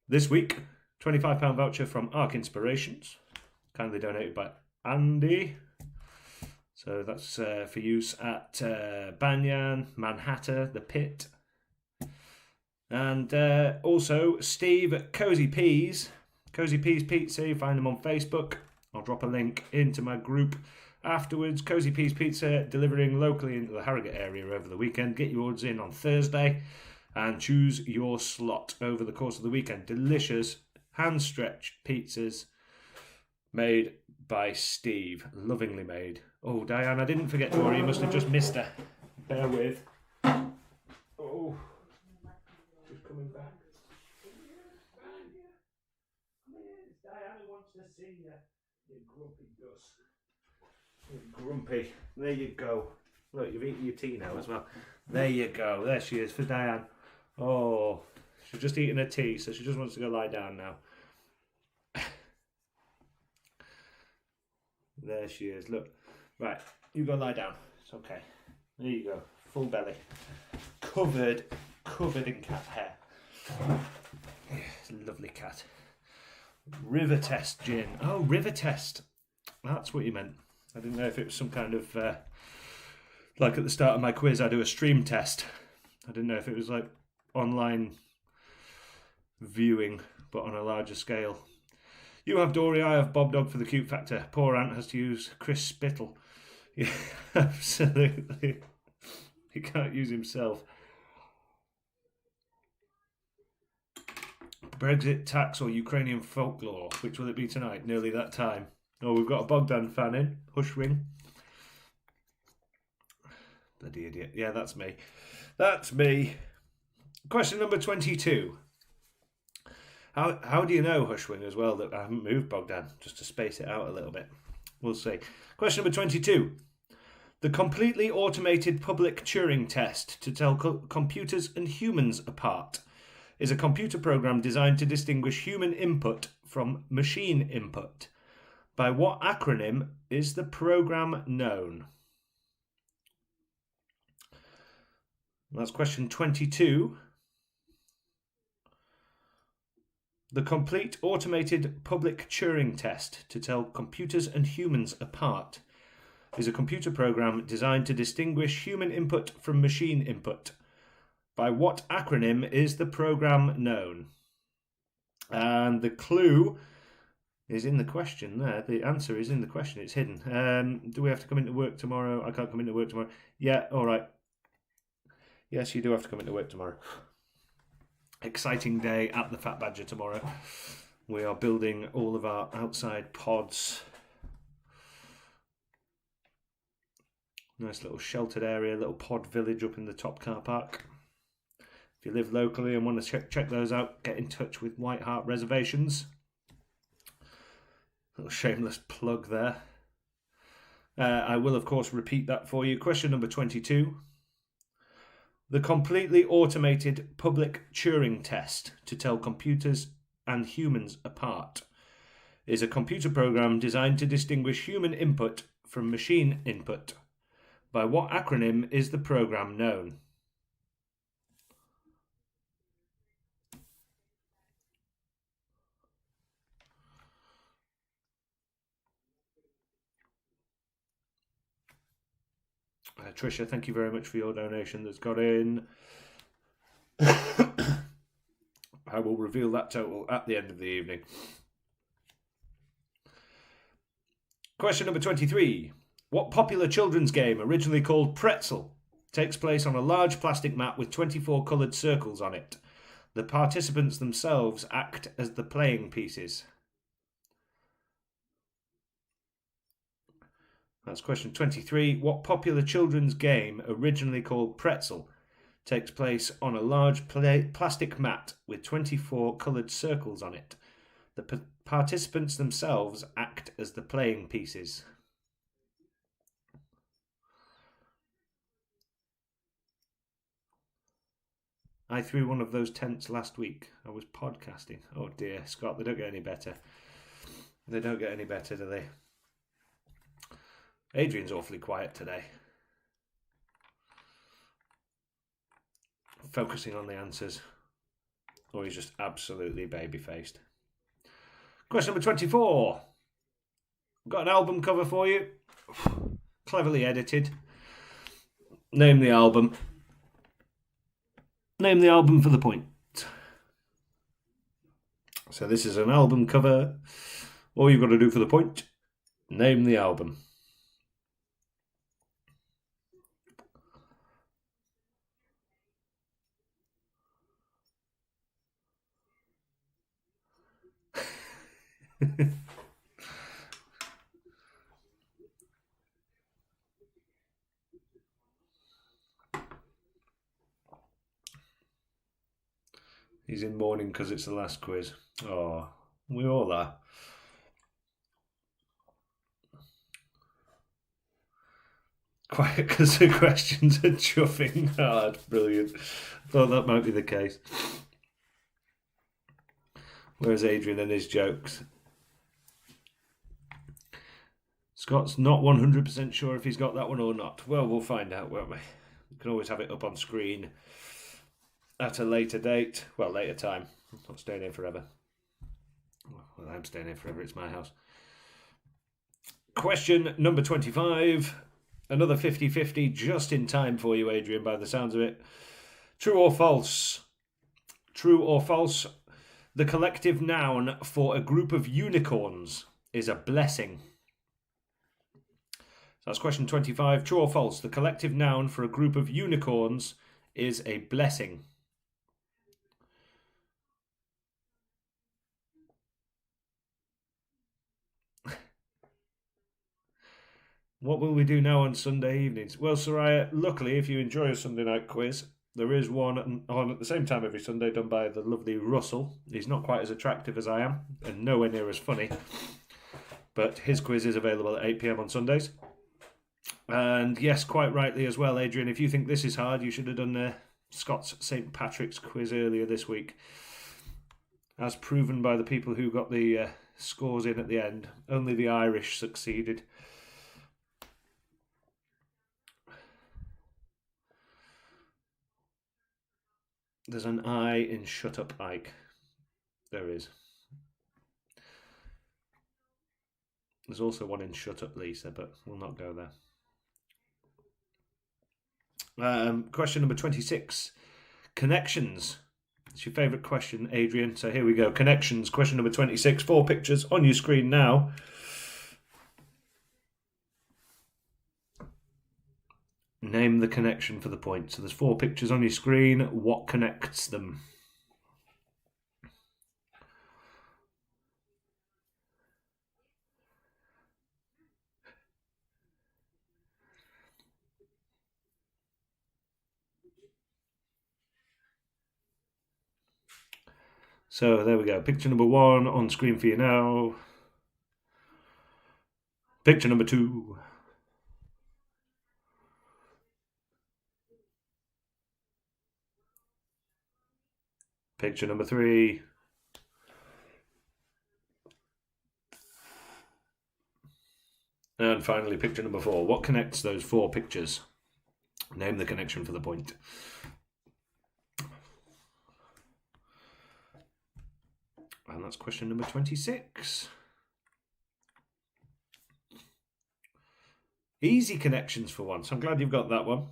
This week, £25 voucher from Arc Inspirations, kindly donated by Andy. So that's for use at Banyan, Manhattan, The Pit. And also Steve at Cozy Peas. Cozy Peas Pizza, you find them on Facebook. I'll drop a link into my group afterwards. Cozy Peas Pizza delivering locally into the Harrogate area over the weekend. Get your orders in on Thursday and choose your slot over the course of the weekend. Delicious hand-stretched pizzas made by Steve. Lovingly made. Oh, Diane, I didn't forget Dory. You must have just missed her. Bear with. Oh, she's coming back. It's Diane who wants to see you. You grumpy Gus. You're grumpy. There you go. Look, you've eaten your tea now as well. There you go. There she is for Diane. Oh, she's just eaten her tea, so she just wants to go lie down now. There she is. Look. Right, you go lie down. It's okay. There you go. Full belly. Covered in cat hair. It's a lovely cat. River Test gin. Oh, River Test. That's what you meant. I didn't know if it was some kind of... like at the start of my quiz, I do a stream test. I didn't know if it was like online viewing, but on a larger scale. You have Dory, I have Bob Dog for the cute factor. Poor Ant has to use Chris Spittle. Yeah, absolutely. He can't use himself. Brexit, tax, or Ukrainian folklore? Which will it be tonight? Nearly that time. Oh, we've got a Bogdan fan in. Hushwing. Bloody idiot. Yeah, that's me. That's me. Question number 22. How do you know, Hushwing, as well, that I haven't moved Bogdan, just to space it out a little bit? We'll see. Question number 22. The completely automated public Turing test to tell computers and humans apart is a computer program designed to distinguish human input from machine input. By what acronym is the program known? That's question 22. The complete automated public Turing test to tell computers and humans apart is a computer program designed to distinguish human input from machine input. By what acronym is the program known? And the clue is in the question there. The answer is in the question. It's hidden. Do we have to come into work tomorrow? I can't come into work tomorrow. Yeah, all right. Yes, you do have to come into work tomorrow. Exciting day at the Fat Badger tomorrow. We are building all of our outside pods. Nice little sheltered area, little pod village up in the top car park. If you live locally and want to check those out, get in touch with White Hart Reservations. Little shameless plug there. I will, of course, repeat that for you. Question number 22. The completely automated public Turing test to tell computers and humans apart is a computer program designed to distinguish human input from machine input. By what acronym is the program known? Tricia, thank you very much for your donation that's got in. I will reveal that total at the end of the evening. Question number 23. What popular children's game, originally called Pretzel, takes place on a large plastic mat with 24 coloured circles on it? The participants themselves act as the playing pieces. That's question 23. What popular children's game, originally called Pretzel, takes place on a large plastic mat with 24 coloured circles on it? The participants themselves act as the playing pieces. I threw one of those tents last week. I was podcasting. Oh dear, Scott, they don't get any better. They don't get any better, do they? Adrian's awfully quiet today. Focusing on the answers. Or he's just absolutely baby-faced. Question number 24. I've got an album cover for you. Cleverly edited. Name the album. Name the album for the point. So this is an album cover. All you've got to do for the point, name the album. He's in mourning because it's the last quiz. Oh, we all are. Quiet because the questions are chuffing hard. Brilliant. Thought that might be the case. Where's Adrian and his jokes? Scott's not 100% sure if he's got that one or not. Well, we'll find out, won't we? We can always have it up on screen at a later date. Well, later time. I'm not staying here forever. Well, I'm staying here forever. It's my house. Question number 25. Another 50-50 just in time for you, Adrian, by the sounds of it. True or false? True or false? The collective noun for a group of unicorns is a blessing. So that's question 25. True or false? The collective noun for a group of unicorns is a blessing. What will we do now on Sunday evenings? Well, Soraya, luckily, if you enjoy a Sunday night quiz, there is one on at the same time every Sunday done by the lovely Russell. He's not quite as attractive as I am and nowhere near as funny. But his quiz is available at 8 p.m. on Sundays. And yes, quite rightly as well, Adrian, if you think this is hard, you should have done Scott's St. Patrick's quiz earlier this week. As proven by the people who got the scores in at the end, only the Irish succeeded. There's an I in Shut Up Ike. There is. There's also one in Shut Up Lisa, but we'll not go there. Question number 26. Connections. It's your favourite question, Adrian. So here we go. Connections. Question number 26. 4 pictures on your screen now. Name the connection for the point. So there's 4 pictures on your screen. What connects them? So there we go. Picture number 1 on screen for you now. Picture number 2. Picture number 3. And finally, picture number 4. What connects those 4 pictures? Name the connection for the point. And that's question number 26. Easy connections for once. I'm glad you've got that one.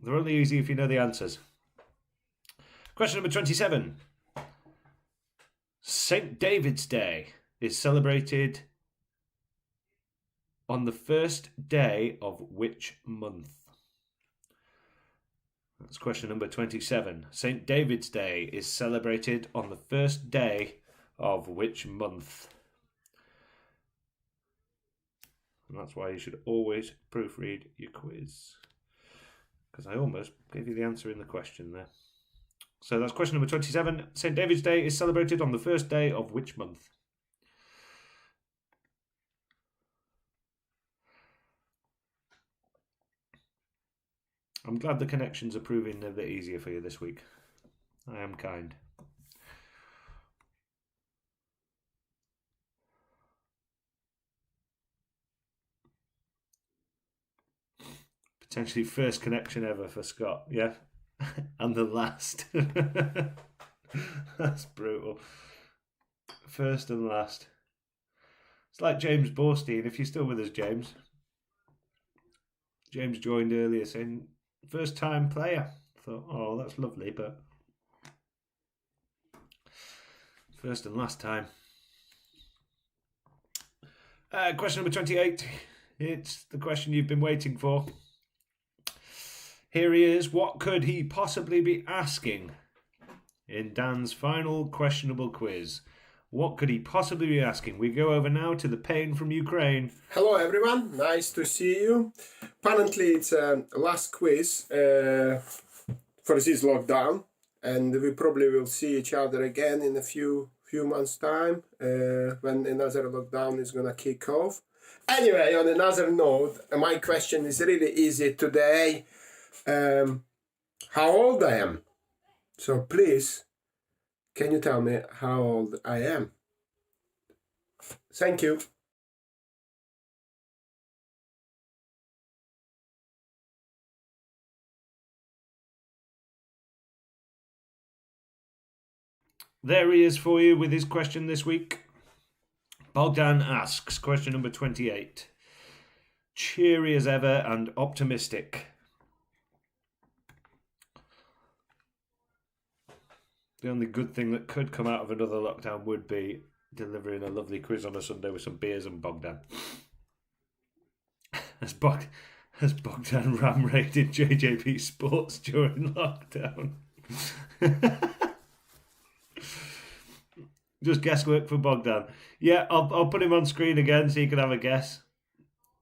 They're only easy if you know the answers. Question number 27. St. David's Day is celebrated on the first day of which month? That's question number 27. St. David's Day is celebrated on the first day of which month? And that's why you should always proofread your quiz. Because I almost gave you the answer in the question there. So that's question number 27. St. David's Day is celebrated on the first day of which month? I'm glad the connections are proving a bit easier for you this week. I am kind. Potentially first connection ever for Scott, yeah? And the last. That's brutal. First and last. It's like James Borstein, if you're still with us, James. James joined earlier saying, first time player. I thought, oh, that's lovely, but first and last time. Question number 28. It's the question you've been waiting for. Here he is. What could he possibly be asking in Dan's final questionable quiz? What could he possibly be asking? We go over now to the pain from Ukraine. Hello everyone, nice to see you. Apparently it's a last quiz for this lockdown, and we probably will see each other again in a few months' time when another lockdown is gonna kick off. Anyway, on another note, my question is really easy today. How old I am? So please, can you tell me how old I am? Thank you. There he is for you with his question this week. Bogdan asks, question number 28. Cheery as ever and optimistic. The only good thing that could come out of another lockdown would be delivering a lovely quiz on a Sunday with some beers and Bogdan. Has Bogdan ram-raided JJP Sports during lockdown? Just guesswork for Bogdan. Yeah, I'll put him on screen again so you can have a guess.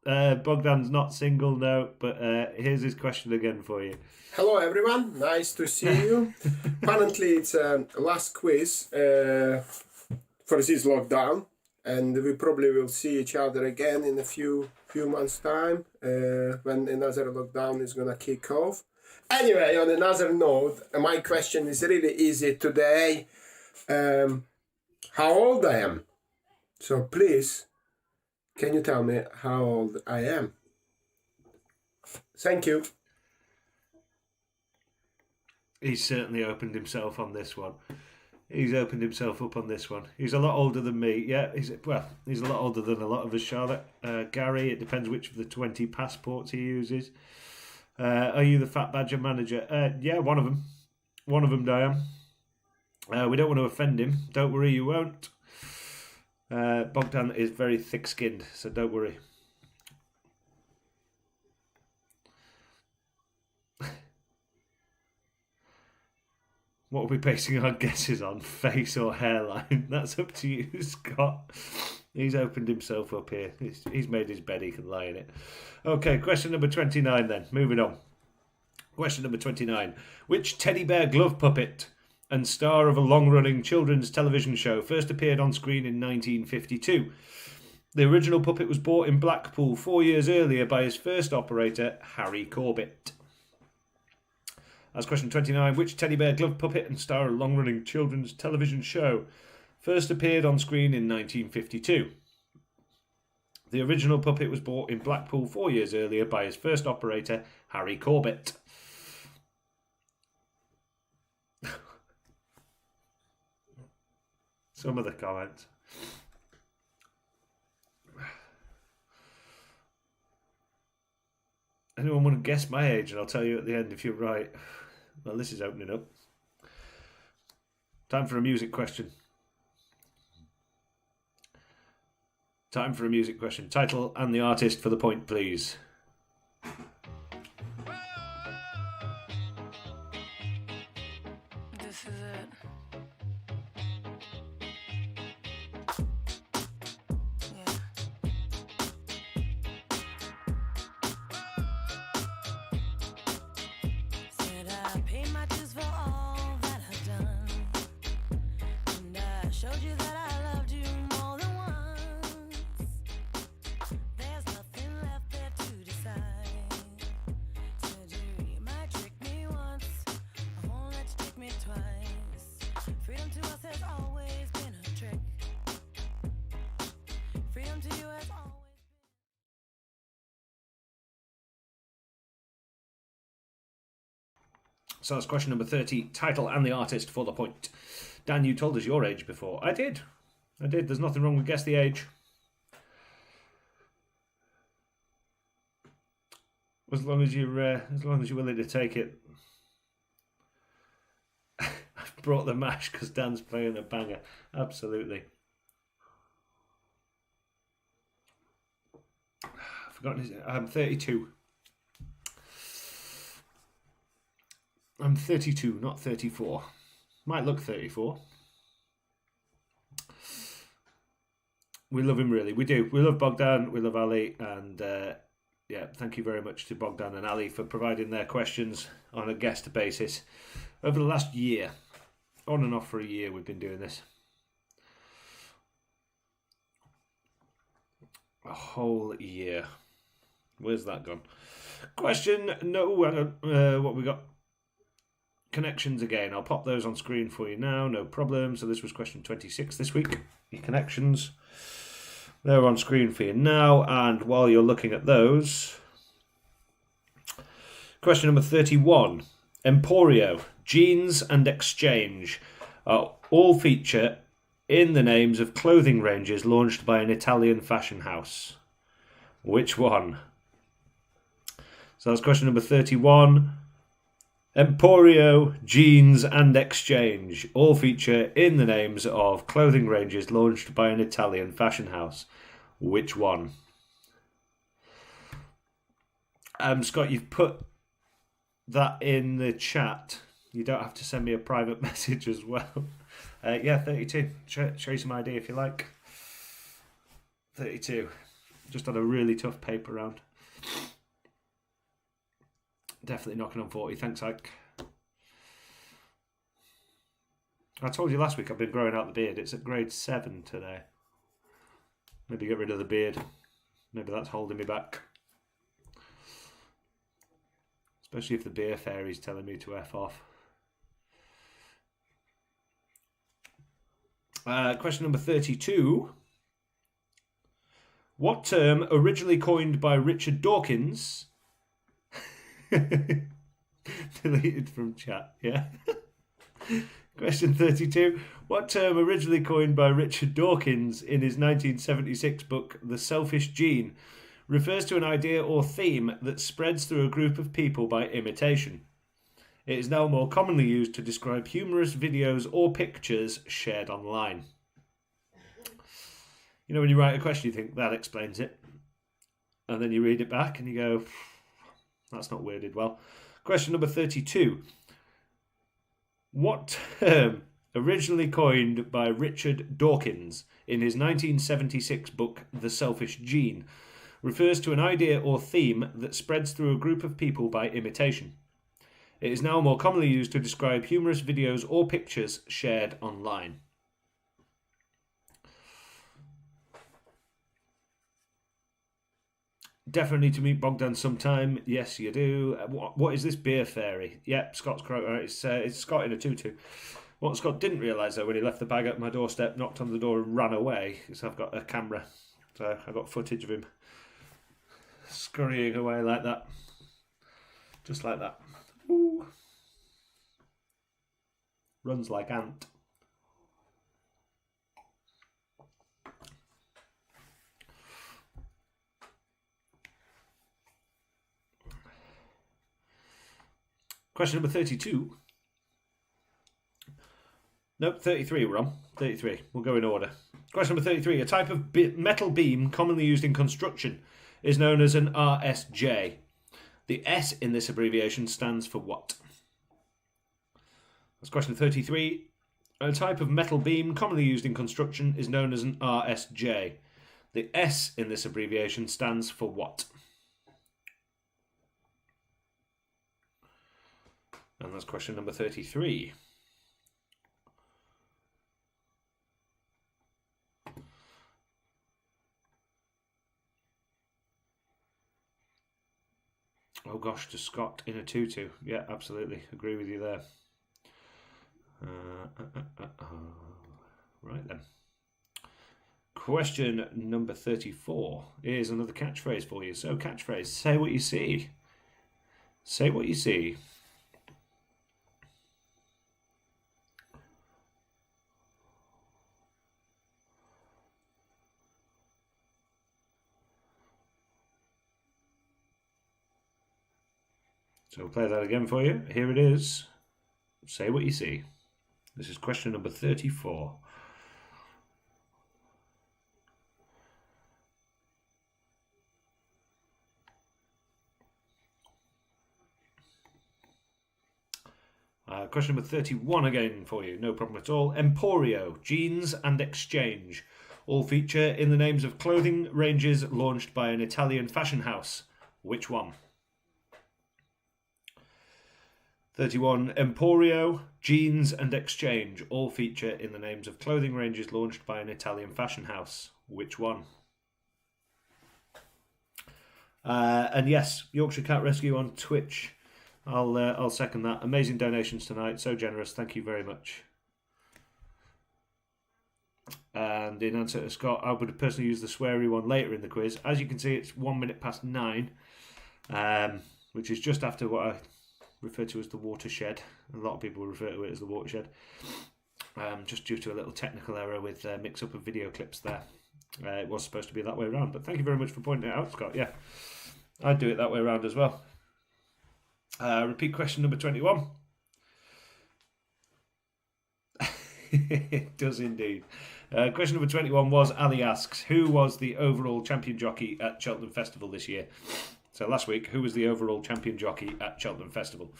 Bogdan's not single, no, but here's his question again for you. Hello everyone, nice to see you. Apparently it's last quiz for this lockdown, and we probably will see each other again in a few months' time when another lockdown is gonna kick off. Anyway, on another note, my question is really easy today. How old I am? So please, can you tell me how old I am? Thank you. He's certainly opened himself on this one. He's opened himself up on this one. He's a lot older than me. Yeah, he's a lot older than a lot of us, Charlotte. Gary, it depends which of the 20 passports he uses. Are you the Fat Badger manager? Yeah, one of them. One of them, Diane. We don't want to offend him. Don't worry, you won't. Bogdan is very thick-skinned, so don't worry. What are we basing our guesses on? Face or hairline? That's up to you, Scott. He's opened himself up here. He's made his bed, he can lie in it. Okay, question number 29 then. Moving on. Question number 29. Which teddy bear glove puppet and star of a long-running children's television show first appeared on screen in 1952? The original puppet was bought in Blackpool 4 years earlier by his first operator, Harry Corbett. That's question 29. Which teddy bear glove puppet and star of a long-running children's television show first appeared on screen in 1952? The original puppet was bought in Blackpool 4 years earlier by his first operator, Harry Corbett. Some of the comments. Anyone want to guess my age? And I'll tell you at the end if you're right. Well, this is opening up. Time for a music question. Time for a music question. Title and the artist for the point, please. This is it. Yeah. Said I paid my dues for all that I've done, and I showed you that I loved you more than once. There's nothing left there to decide. Said you might trick me once, I won't let you trick me twice. Freedom to us has always been a trick. Freedom to you has always. So that's question number 30. Title and the artist for the point. Dan, you told us your age before. I did. There's nothing wrong with guess the age. As long as you're willing to take it. I've brought the mash because Dan's playing a banger. Absolutely. I've forgotten his. I'm 32. I'm 32, not 34. Might look 34. We love him, really. We do. We love Bogdan. We love Ali. And yeah, thank you very much to Bogdan and Ali for providing their questions on a guest basis over the last year. On and off for a year we've been doing this. A whole year. Where's that gone? Question, no, what we got? Connections again. I'll pop those on screen for you now, no problem. So this was question 26 this week. Your connections. They're on screen for you now. And while you're looking at those, question number 31. Emporio, Jeans and Exchange all feature in the names of clothing ranges launched by an Italian fashion house? Which one? So that's question number 31. Emporio, Jeans and Exchange all feature in the names of clothing ranges launched by an Italian fashion house. Which one? Scott, you've put that in the chat. You don't have to send me a private message as well. Yeah, 32. Show you some idea if you like. 32. Just on a really tough paper round. Definitely knocking on 40. Thanks, Ike. I told you last week I've been growing out the beard. It's at grade 7 today. Maybe get rid of the beard. Maybe that's holding me back. Especially if the beer fairy's telling me to F off. Question number 32. What term, originally coined by Richard Dawkins... Deleted from chat, yeah. Question 32. What term, originally coined by Richard Dawkins in his 1976 book The Selfish Gene, refers to an idea or theme that spreads through a group of people by imitation? It is now more commonly used to describe humorous videos or pictures shared online. You know, when you write a question, you think, that explains it. And then you read it back and you go, that's not worded well. Question number 32. What term, originally coined by Richard Dawkins in his 1976 book The Selfish Gene, refers to an idea or theme that spreads through a group of people by imitation? It is now more commonly used to describe humorous videos or pictures shared online. Definitely need to meet Bogdan sometime. Yes, you do. What is this beer fairy? Yep, Scott's correct. It's Scott in a tutu. What Scott didn't realise, though, when he left the bag at my doorstep, knocked on the door and ran away, is I've got a camera. So I got footage of him scurrying away like that. Just like that. Ooh. Runs like ant. Question number 32. Nope, 33 we're on. 33. We'll go in order. Question number 33. A type of metal beam commonly used in construction is known as an RSJ. The S in this abbreviation stands for what? That's question 33. A type of metal beam commonly used in construction is known as an RSJ. The S in this abbreviation stands for what? And that's question number 33. Oh gosh, to Scott in a tutu. Yeah, absolutely. Agree with you there. Right then. Question number 34. Here's another catchphrase for you. So, catchphrase, say what you see. Say what you see. So we'll play that again for you. Here it is. Say what you see. This is question number 34. Question number 31 again for you. No problem at all. Emporio, Jeans and Exchange all feature in the names of clothing ranges launched by an Italian fashion house. Which one? 31. Emporio, Jeans and Exchange all feature in the names of clothing ranges launched by an Italian fashion house. Which one? And yes, Yorkshire Cat Rescue on Twitch. I'll second that. Amazing donations tonight. So generous. Thank you very much. And in answer to Scott, I would personally use the sweary one later in the quiz. As you can see, it's 1 minute past 9, which is just after what I refer to as the watershed. A lot of people refer to it as the watershed. just due to a little technical error with mix-up of video clips there. It was supposed to be that way around, but thank you very much for pointing it out, Scott. Yeah, I'd do it that way around as well. Repeat question number 21. It does indeed. Question number 21 was, Ali asks, who was the overall champion jockey at Cheltenham Festival this year? So last week, who was the overall champion jockey at Cheltenham Festival?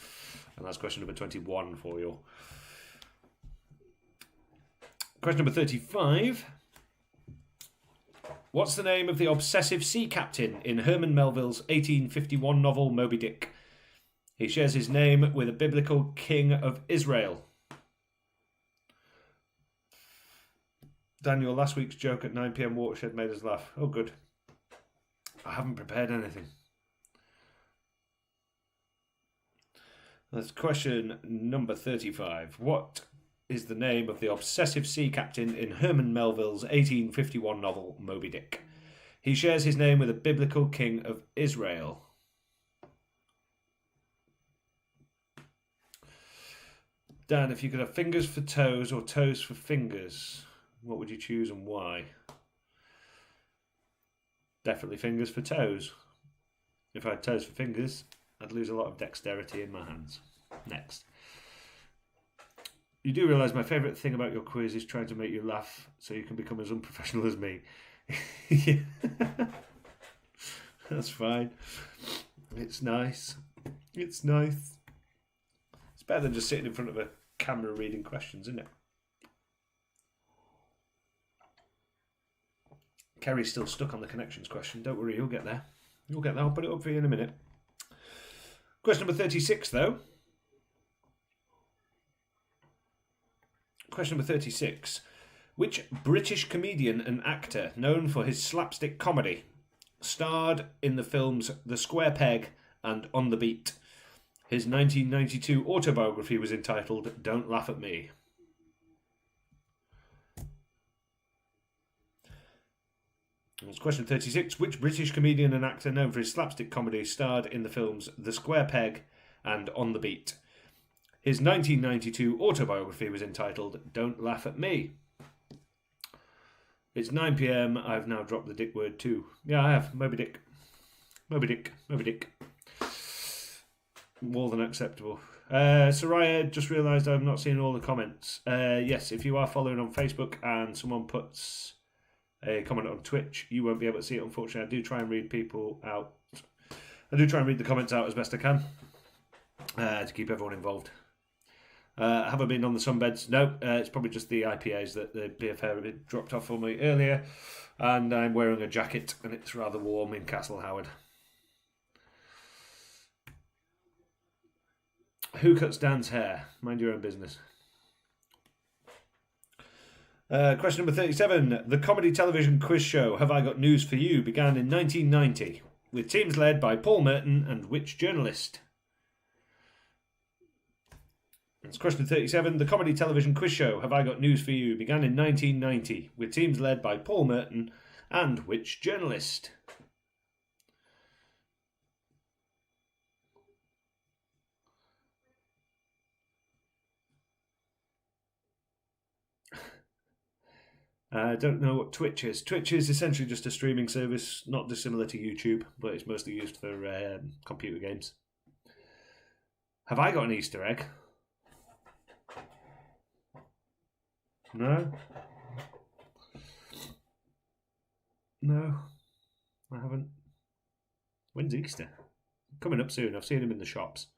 And that's question number 21 for you. Question number 35. What's the name of the obsessive sea captain in Herman Melville's 1851 novel Moby Dick? He shares his name with a biblical king of Israel. Daniel, last week's joke at 9 p.m. Watershed made us laugh. Oh, good. I haven't prepared anything. That's question number 35. What is the name of the obsessive sea captain in Herman Melville's 1851 novel Moby Dick? He shares his name with a biblical king of Israel. Dan, if you could have fingers for toes or toes for fingers, what would you choose and why? Definitely fingers for toes. If I had toes for fingers, I'd lose a lot of dexterity in my hands. Next. You do realise my favourite thing about your quiz is trying to make you laugh so you can become as unprofessional as me. Yeah. That's fine. It's nice. It's nice. It's better than just sitting in front of a camera reading questions, isn't it? Kerry's still stuck on the connections question. Don't worry, you'll get there. You'll get there. I'll put it up for you in a minute. Question number 36, though. Question number 36. Which British comedian and actor, known for his slapstick comedy, starred in the films The Square Peg and On the Beat? His 1992 autobiography was entitled Don't Laugh at Me. That's question 36. Which British comedian and actor known for his slapstick comedy starred in the films The Square Peg and On the Beat? His 1992 autobiography was entitled Don't Laugh at Me. It's 9 p.m. I've now dropped the dick word too. Yeah, I have. Moby Dick. Moby Dick. Moby Dick. More than acceptable. Soraya, just realised I've not seen all the comments. Yes, if you are following on Facebook and someone puts a comment on Twitch, you won't be able to see it, unfortunately. I do try and read people out. I do try and read the comments out as best I can to keep everyone involved. Have I been on the sunbeds? No, it's probably just the IPAs that the BFA dropped off for me earlier, and I'm wearing a jacket and it's rather warm in Castle Howard. Who cuts Dan's hair? Mind your own business. Question number 37. The comedy television quiz show Have I Got News For You began in 1990 with teams led by Paul Merton and which journalist? That's question 37. The comedy television quiz show Have I Got News For You began in 1990 with teams led by Paul Merton and which journalist? I don't know what Twitch is. Twitch is essentially just a streaming service, not dissimilar to YouTube, but it's mostly used for computer games. Have I got an Easter egg? No? No, I haven't. When's Easter? Coming up soon. I've seen him in the shops.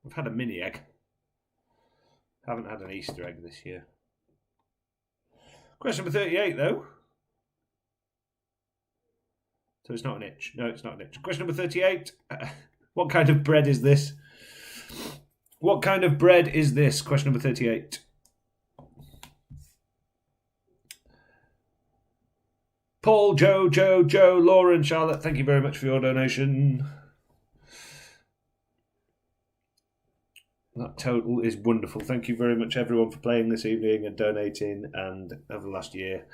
I've had a mini egg. Haven't had an Easter egg this year. Question number 38, though. So it's not an itch. No, it's not an itch. Question number 38. What kind of bread is this? What kind of bread is this? Question number 38. Paul, Joe, Lauren, Charlotte, thank you very much for your donation. That total is wonderful. Thank you very much, everyone, for playing this evening and donating and over the last year.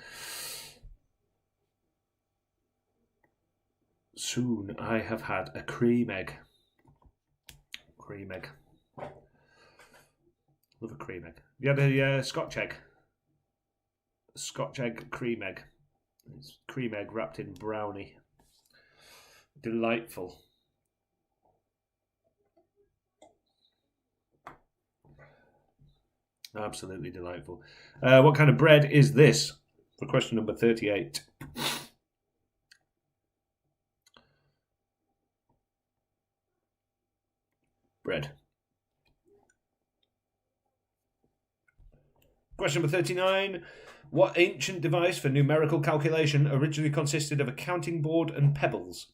Soon I have had a cream egg. Cream egg. Love a cream egg. You had a Scotch egg. Scotch egg cream egg. It's cream egg wrapped in brownie. Delightful. Absolutely delightful. What kind of bread is this? For question number 38. Bread. Question number 39. What ancient device for numerical calculation originally consisted of a counting board and pebbles?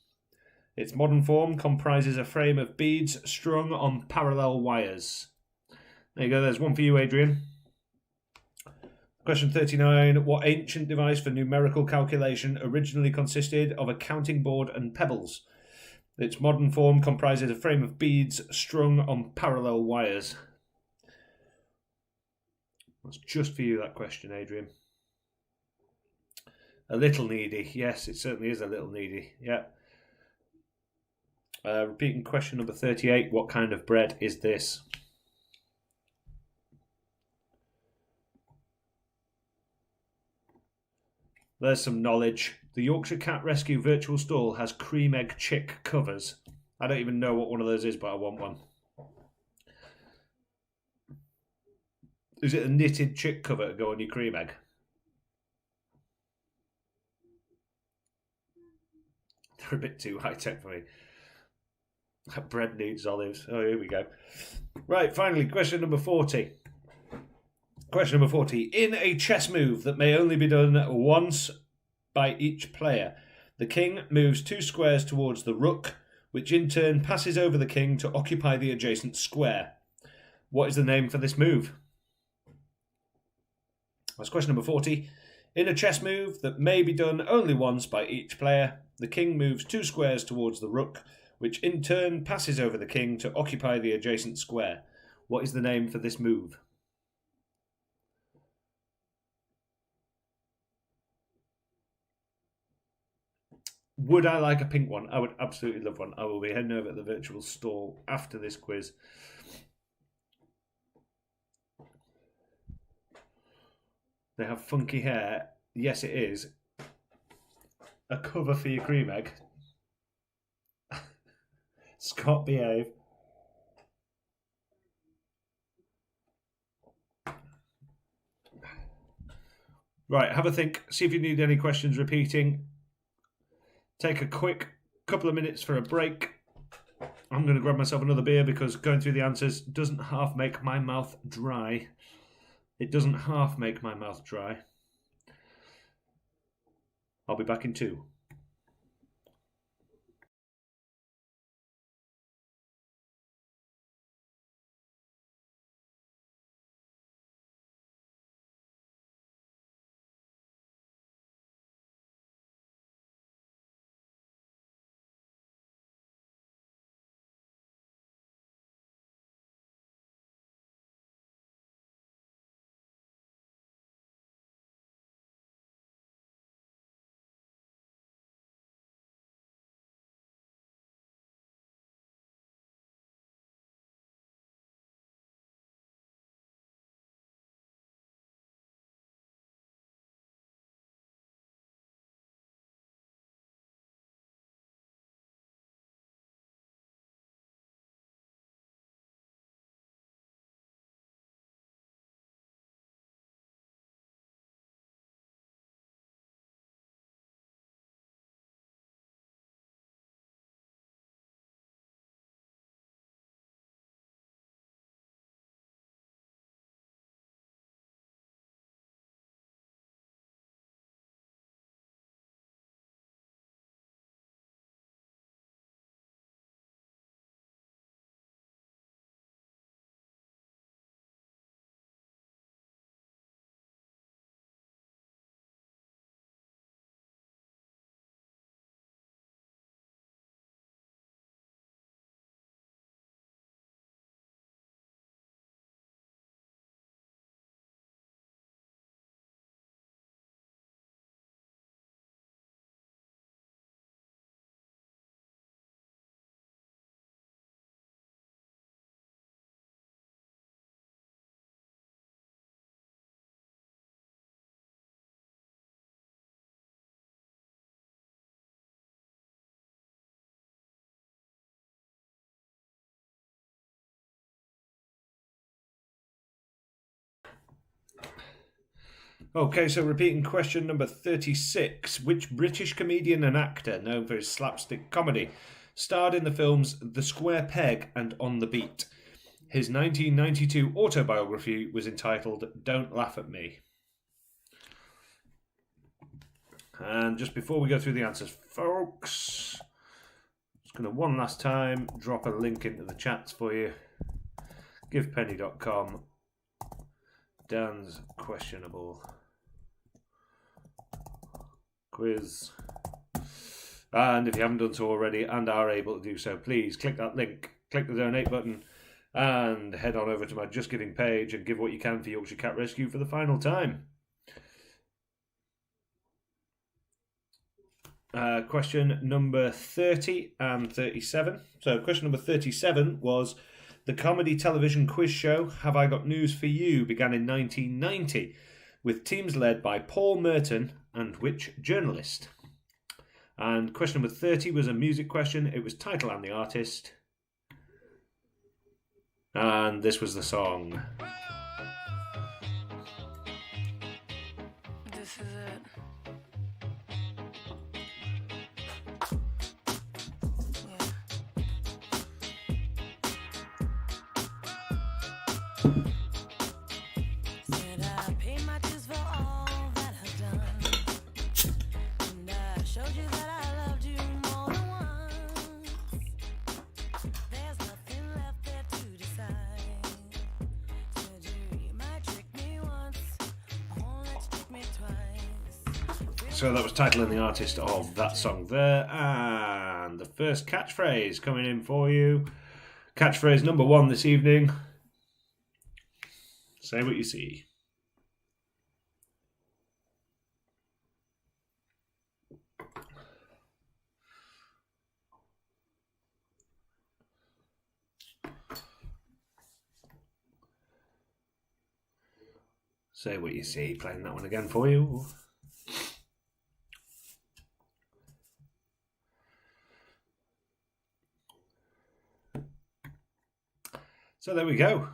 Its modern form comprises a frame of beads strung on parallel wires. There you go, there's one for you, Adrian. Question 39. What ancient device for numerical calculation originally consisted of a counting board and pebbles? Its modern form comprises a frame of beads strung on parallel wires. That's just for you, that question, Adrian. A little needy. Yes, it certainly is a little needy. Yeah. Repeating question number 38. What kind of bread is this? There's some knowledge. The Yorkshire Cat Rescue virtual stall has cream egg chick covers. I don't even know what one of those is, but I want one. Is it a knitted chick cover to go on your cream egg? They're a bit too high-tech for me. That bread needs olives. Oh, here we go. Right, finally, question number 40. Question number 40. In a chess move that may only be done once by each player, the king moves 2 squares towards the rook, which in turn passes over the king to occupy the adjacent square. What is the name for this move? That's question number 40. In a chess move that may be done only once by each player, the king moves 2 squares towards the rook, which in turn passes over the king to occupy the adjacent square. What is the name for this move? Would I like a pink one? I would absolutely love one. I will be heading over to the virtual stall after this quiz. They have funky hair. Yes, it is. A cover for your cream egg. Scott, behave. Right, have a think. See if you need any questions repeating. Take a quick couple of minutes for a break. I'm going to grab myself another beer because going through the answers doesn't half make my mouth dry. It doesn't half make my mouth dry. I'll be back in 2. Okay, so repeating question number 36. Which British comedian and actor, known for his slapstick comedy, starred in the films The Square Peg and On the Beat? His 1992 autobiography was entitled Don't Laugh at Me. And just before we go through the answers, folks, just going to one last time drop a link into the chats for you. Givepenny.com. Dan's questionable quiz. And if you haven't done so already and are able to do so, please click that link, click the donate button, and head on over to my Just Giving page and give what you can for Yorkshire Cat Rescue for the final time. Question number 30 and 37. So question number 37 was, the comedy television quiz show Have I Got News For You began in 1990 with teams led by Paul Merton and which journalist? And question number 30 was a music question. It was title and the artist. And this was the song. This is it. Said I pay my dues for all that I've done, and I showed you that I loved you more than once. There's nothing left there to decide. Said you might trick me once, won't let you trick me twice. So that was title and the artist of that song there. And the first catchphrase coming in for you. Catchphrase number 1 this evening. Say what you see. Say what you see. Playing that one again for you. So there we go.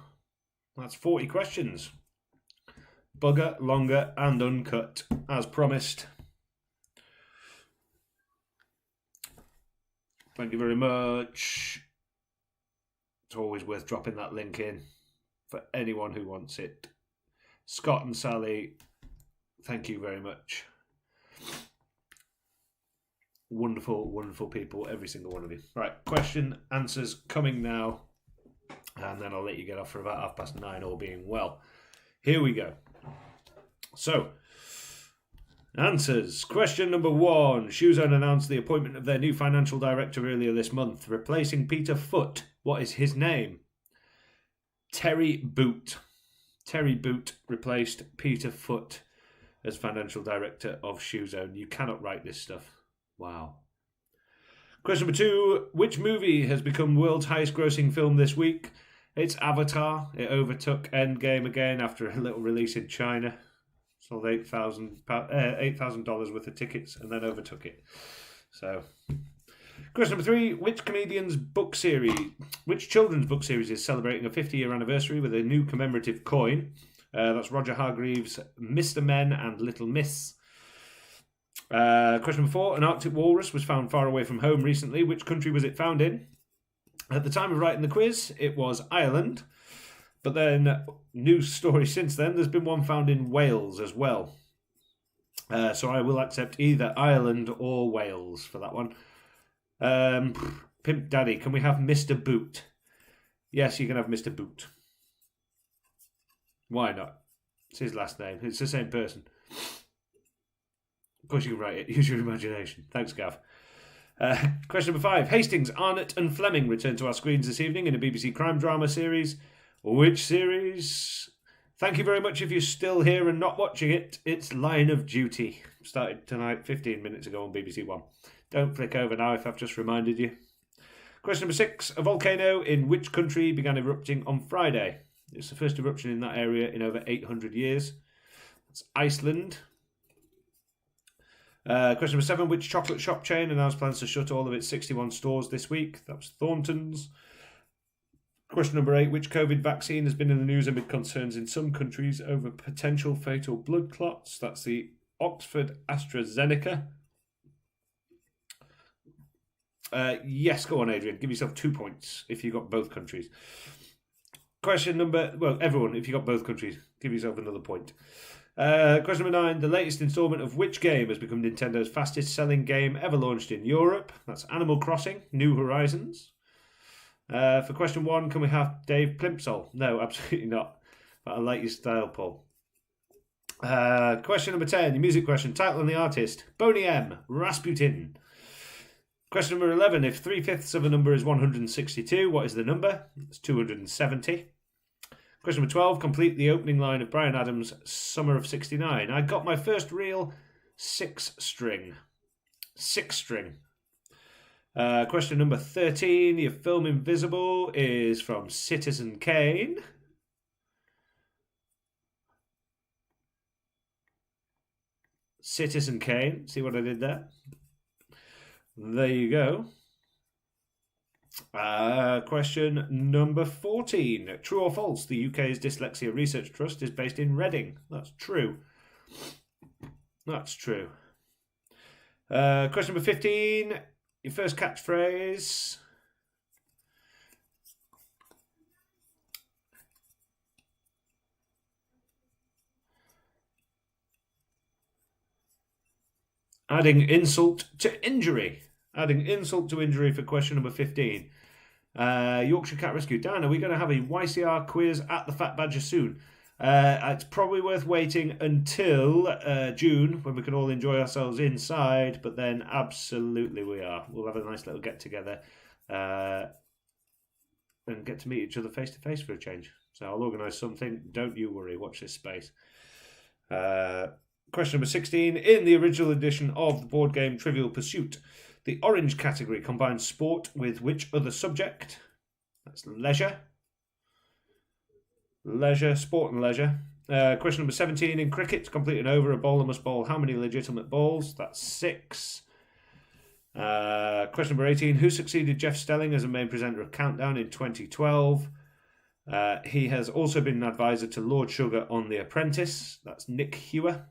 That's 40 questions. Bugger, longer and uncut, as promised. Thank you very much. It's always worth dropping that link in for anyone who wants it. Scott and Sally, thank you very much. Wonderful, wonderful people, every single one of you. Right, question, answers coming now. And then I'll let you get off for about 9:30, all being well. Here we go. So, answers. Question number 1. Shoezone announced the appointment of their new financial director earlier this month, replacing Peter Foot. What is his name? Terry Boot. Terry Boot replaced Peter Foot as financial director of Shoezone. You cannot write this stuff. Wow. Question number 2. Which movie has become world's highest grossing film this week? It's Avatar. It overtook Endgame again after a little release in China. Sold $8,000 worth of tickets and then overtook it. So, question number 3. Which children's book series is celebrating a 50-year anniversary with a new commemorative coin? That's Roger Hargreaves' Mr. Men and Little Miss. Question number 4. An Arctic walrus was found far away from home recently. Which country was it found in? At the time of writing the quiz, it was Ireland. But then, news story since then, there's been one found in Wales as well. So I will accept either Ireland or Wales for that one. Pimp Daddy, can we have Mr. Boot? Yes, you can have Mr. Boot. Why not? It's his last name. It's the same person. Of course you can write it. Use your imagination. Thanks, Gav. Question number 5. Hastings, Arnott and Fleming return to our screens this evening in a BBC crime drama series. Which series? Thank you very much if you're still here and not watching it. It's Line of Duty. Started tonight, 15 minutes ago on BBC One. Don't flick over now if I've just reminded you. Question number 6. A volcano in which country began erupting on Friday? It's the first eruption in that area in over 800 years. It's Iceland. Question number 7. Which chocolate shop chain announced plans to shut all of its 61 stores this week? That was Thornton's. Question number 8. Which COVID vaccine has been in the news amid concerns in some countries over potential fatal blood clots? That's the Oxford AstraZeneca. Yes, go on, Adrian. Give yourself 2 points if you got both countries. Question number... Well, everyone, if you got both countries, give yourself another point. Question number 9. The latest instalment of which game has become Nintendo's fastest selling game ever launched in Europe? That's Animal Crossing, New Horizons. For question 1, can we have Dave Plimsoll? No, absolutely not. But I like your style, Paul. Question number 10, your music question. Title and the artist. Boney M. Rasputin. Question number 11. If 3/5 of a number is 162, what is the number? It's 270. Question number 12. Complete the opening line of Bryan Adams' Summer of 69. I got my first real 6-string. 6-string. Question number 13. Your film Invisible is from Citizen Kane. Citizen Kane. See what I did there? There you go. Question number 14. True or false? The UK's Dyslexia Research Trust is based in Reading. That's true. That's true. Question number 15. Your first catchphrase. Adding insult to injury. Adding insult to injury for question number 15. Yorkshire Cat Rescue. Dan, are we going to have a YCR quiz at the Fat Badger soon? It's probably worth waiting until June when we can all enjoy ourselves inside, but then absolutely we are. We'll have a nice little get-together and get to meet each other face-to-face for a change. So I'll organise something. Don't you worry. Watch this space. Question number 16. In the original edition of the board game Trivial Pursuit, the orange category combines sport with which other subject? That's leisure. Leisure, sport and leisure. Question number 17. In cricket, to complete an over, a bowler must bowl how many legitimate balls? That's 6. Question number 18. Who succeeded Jeff Stelling as a main presenter of Countdown in 2012? He has also been an advisor to Lord Sugar on The Apprentice. That's Nick Hewer.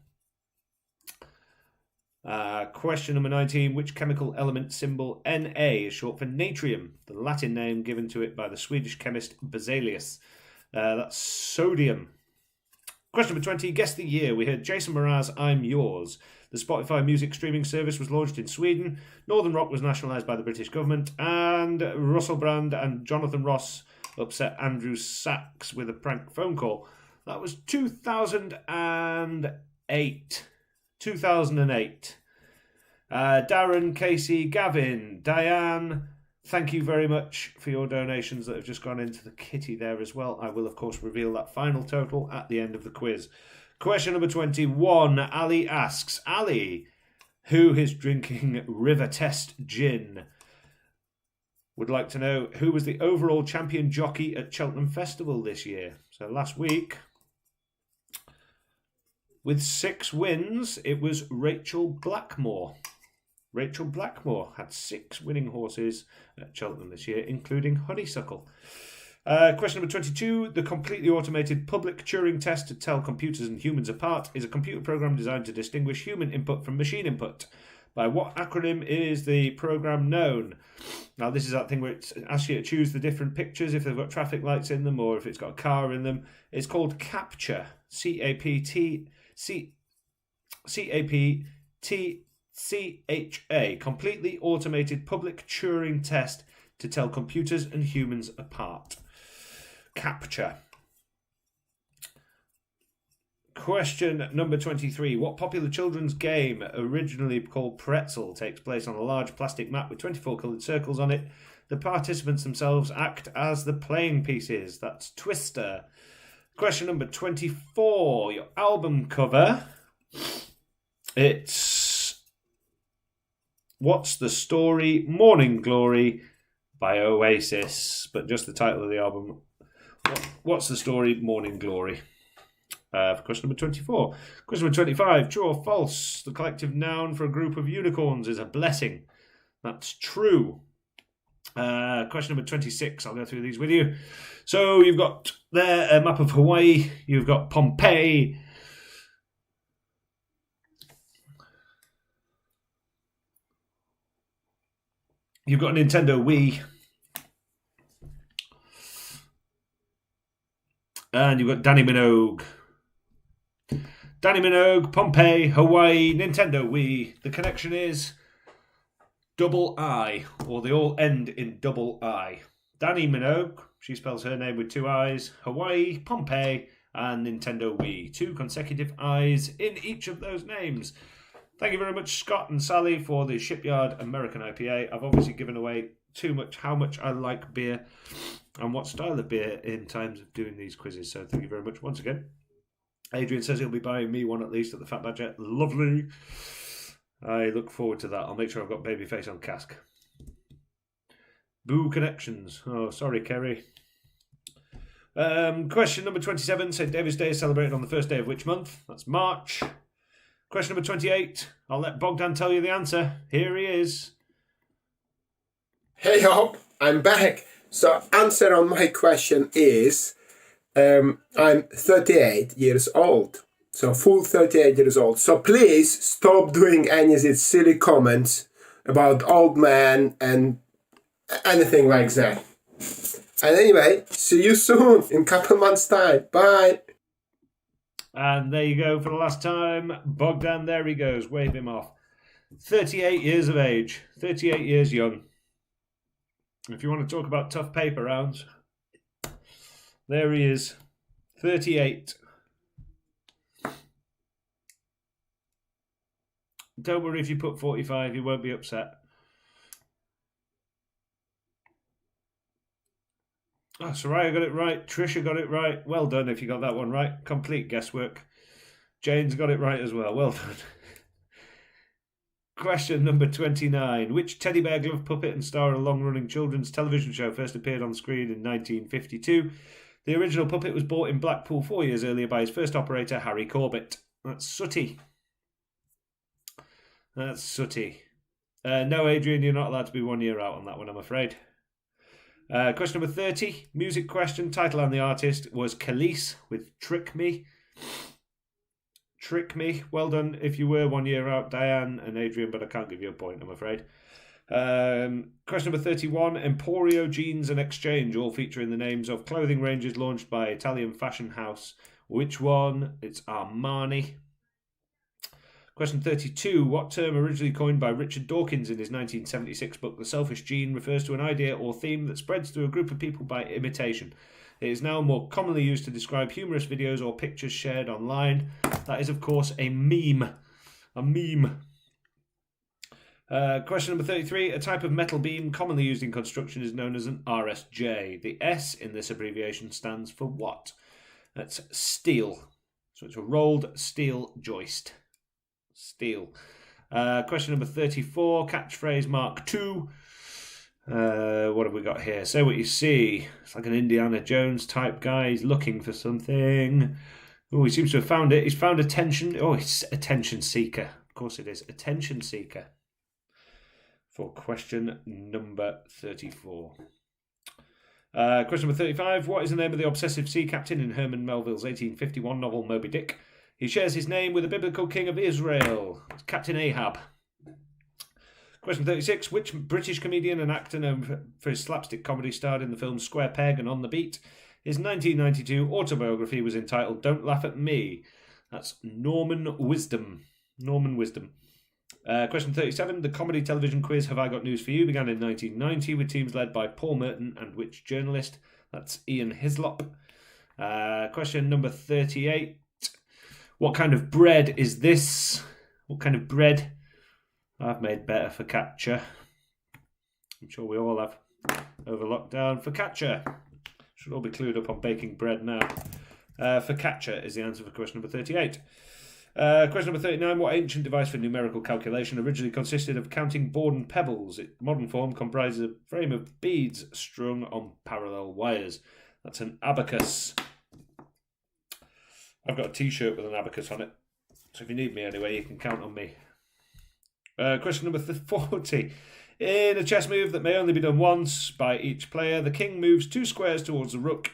Question number 19. Which chemical element symbol Na is short for natrium, the Latin name given to it by the Swedish chemist Berzelius? That's sodium. Question number 20. Guess the year. We heard Jason Mraz, I'm Yours. The Spotify music streaming service was launched in Sweden. Northern Rock was nationalised by the British government. And Russell Brand and Jonathan Ross upset Andrew Sachs with a prank phone call. That was 2008. 2008. Darren, Casey, Gavin, Diane, thank you very much for your donations that have just gone into the kitty there as well. I will, of course, reveal that final total at the end of the quiz. Question number 21. Ali asks, Ali, who is drinking River Test gin, would like to know who was the overall champion jockey at Cheltenham Festival this year. So last week, with 6 wins, it was Rachel Blackmore. Rachel Blackmore had 6 winning horses at Cheltenham this year, including Honeysuckle. Question number 22. The completely automated public Turing test to tell computers and humans apart is a computer program designed to distinguish human input from machine input. By what acronym is the program known? Now, this is that thing where it asks you to choose the different pictures, if they've got traffic lights in them or if it's got a car in them. It's called CAPTCHA. CAPTCHA, completely automated public Turing test to tell computers and humans apart. CAPTCHA. Question number 23. What popular children's game, originally called Pretzel, takes place on a large plastic map with 24 coloured circles on it? The participants themselves act as the playing pieces. That's Twister. Question number 24. Your album cover. It's What's the Story? Morning Glory by Oasis. But just the title of the album. What's the Story? Morning Glory. For question number 24. Question number 25. True or false? The collective noun for a group of unicorns is a blessing. That's true. Question number 26. I'll go through these with you. So you've got there a map of Hawaii. You've got Pompeii. You've got a Nintendo Wii. And you've got Danny Minogue. Danny Minogue, Pompeii, Hawaii, Nintendo Wii. The connection is double I, or they all end in double I. Danny Minogue, she spells her name with 2 I's. Hawaii, Pompeii, and Nintendo Wii. 2 consecutive I's in each of those names. Thank you very much, Scott and Sally, for the Shipyard American IPA. I've obviously given away too much how much I like beer and what style of beer in times of doing these quizzes. So thank you very much once again. Adrian says he'll be buying me one at least at the Fat Badger. Lovely. I look forward to that. I'll make sure I've got Babyface on cask. Boo Connections. Oh, sorry, Kerry. Question number 27. St. David's Day is celebrated on the first day of which month? That's March. Question number 28. I'll let Bogdan tell you the answer. Here he is. Hey up, I'm back. So answer on my question is I'm 38 years old. So full 38 years old. So please stop doing any of these silly comments about old man and anything like that. And anyway, see you soon in a couple months' time. Bye. And there you go for the last time. Bogdan, there he goes. Wave him off. 38 years of age. 38 years young. If you want to talk about tough paper rounds, there he is. 38. Don't worry if you put 45, you won't be upset. Oh, Soraya got it right. Trisha got it right. Well done if you got that one right. Complete guesswork. Jane's got it right as well. Well done. Question number 29. Which teddy bear glove puppet and star of a long-running children's television show first appeared on screen in 1952? The original puppet was bought in Blackpool 4 years earlier by his first operator, Harry Corbett. That's Sooty. That's Sooty. No, Adrian, you're not allowed to be 1 year out on that one, I'm afraid. Question number 30. Music question. Title and the artist was Khalees with Trick Me. Trick Me. Well done if you were 1 year out, Diane and Adrian, but I can't give you a point, I'm afraid. Question number 31. Emporio Jeans and Exchange, all featuring the names of clothing ranges launched by Italian fashion house. Which one? It's Armani. Question 32. What term originally coined by Richard Dawkins in his 1976 book The Selfish Gene refers to an idea or theme that spreads through a group of people by imitation? It is now more commonly used to describe humorous videos or pictures shared online. That is, of course, a meme. A meme. Question number 33. A type of metal beam commonly used in construction is known as an RSJ. The S in this abbreviation stands for what? That's steel. So it's a rolled steel joist. Steel. Question number 34. Catchphrase Mark II. What have we got here? Say what you see. It's like an Indiana Jones type guy. He's looking for something. Oh, he seems to have found it. He's found attention. Oh, it's attention seeker. Of course it is. Attention seeker. For question number 34. Question number 35. What is the name of the obsessive sea captain in Herman Melville's 1851 novel Moby Dick? He shares his name with the biblical king of Israel. It's Captain Ahab. Question 36. Which British comedian and actor known for his slapstick comedy starred in the films Square Peg and On the Beat? His 1992 autobiography was entitled Don't Laugh at Me. That's Norman Wisdom. Norman Wisdom. Question 37. The comedy television quiz Have I Got News For You began in 1990 with teams led by Paul Merton and which journalist? That's Ian Hislop. Question number 38. What kind of bread is this? What kind of bread? I've made better focaccia. I'm sure we all have over lockdown. Focaccia. Should all be clued up on baking bread now. Focaccia is the answer for question number 38. Question number 39. What ancient device for numerical calculation originally consisted of counting board and pebbles? Its modern form comprises a frame of beads strung on parallel wires. That's an abacus. I've got a t-shirt with an abacus on it. So if you need me anyway, you can count on me. Question number 40. In a chess move that may only be done once by each player, the king moves 2 squares towards the rook,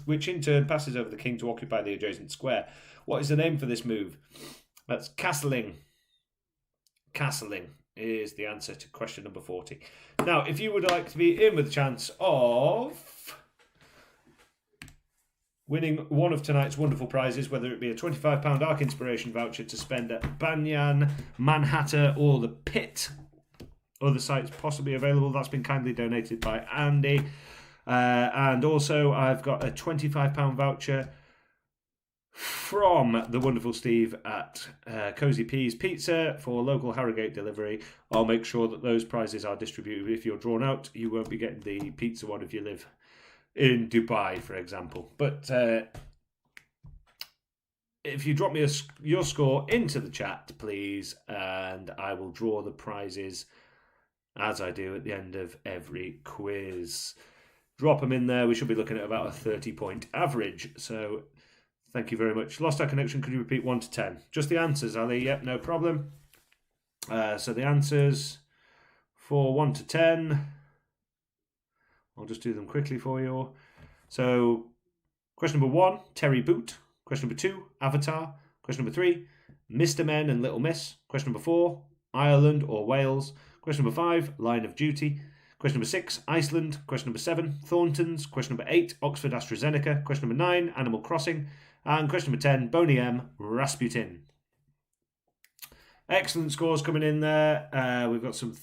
which in turn passes over the king to occupy the adjacent square. What is the name for this move? That's castling. Castling is the answer to question number 40. Now, if you would like to be in with a chance of winning one of tonight's wonderful prizes, whether it be a £25 Arc Inspiration voucher to spend at Banyan, Manhattan, or the Pit, other sites possibly available, that's been kindly donated by Andy. And also, I've got a £25 voucher from the wonderful Steve at Cozy Peas Pizza for local Harrogate delivery. I'll make sure that those prizes are distributed. If you're drawn out, you won't be getting the pizza one if you live in Dubai, for example. But if you drop me your score into the chat, please, and I will draw the prizes as I do at the end of every quiz. Drop them in there. We should be looking at about a 30-point average. So thank you very much. Lost our connection. Could you repeat 1 to 10? Just the answers, Ali. Yep, no problem. So the answers for 1 to 10. I'll just do them quickly for you. So question number 1, Terry Boot. Question number 2, Avatar. Question number 3, Mr. Men and Little Miss. Question number 4, Ireland or Wales. Question number 5, Line of Duty. Question number 6, Iceland. Question number 7, Thorntons. Question number 8, Oxford AstraZeneca. Question number 9, Animal Crossing. And question number 10, Boney M, Rasputin. Excellent scores coming in there. We've got some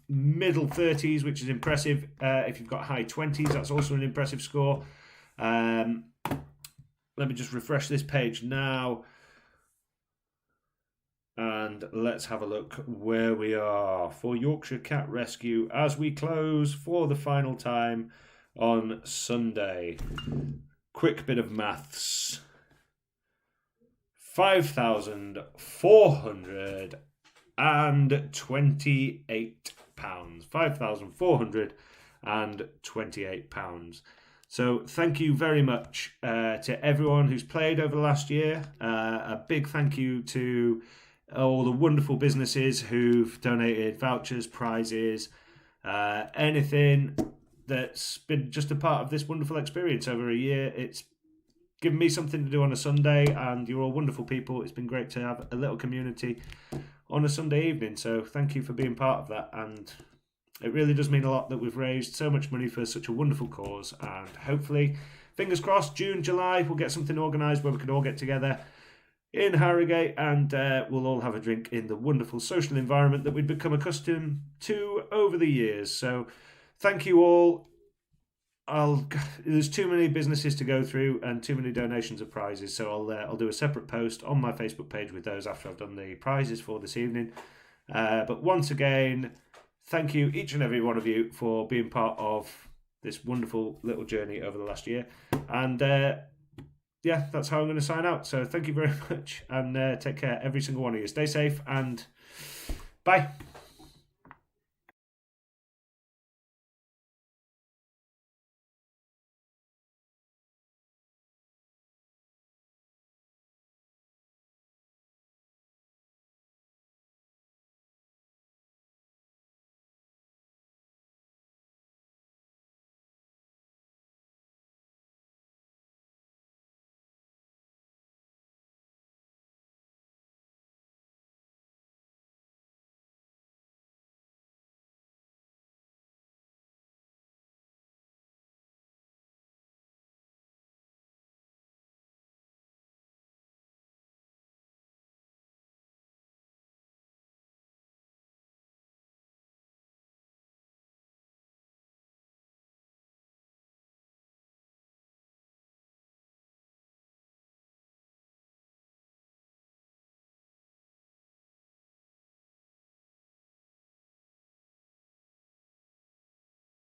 middle 30s, which is impressive. If you've got high 20s, that's also an impressive score. Let me just refresh this page now. And let's have a look where we are for Yorkshire Cat Rescue as we close for the final time on Sunday. Quick bit of maths. £5,428. £5,428. So thank you very much to everyone who's played over the last year. A big thank you to all the wonderful businesses who've donated vouchers, prizes, anything that's been just a part of this wonderful experience over a year. It's given me something to do on a Sunday, and you're all wonderful people. It's been great to have a little community on a Sunday evening, so thank you for being part of that, and it really does mean a lot that we've raised so much money for such a wonderful cause, and hopefully, fingers crossed, June, July, we'll get something organised where we can all get together in Harrogate, and we'll all have a drink in the wonderful social environment that we've become accustomed to over the years. So thank you all. There's too many businesses to go through and too many donations of prizes, so I'll do a separate post on my Facebook page with those after I've done the prizes for this evening. But once again, thank you, each and every one of you, for being part of this wonderful little journey over the last year. And yeah, that's how I'm going to sign out. So thank you very much, and take care, every single one of you. Stay safe, and bye.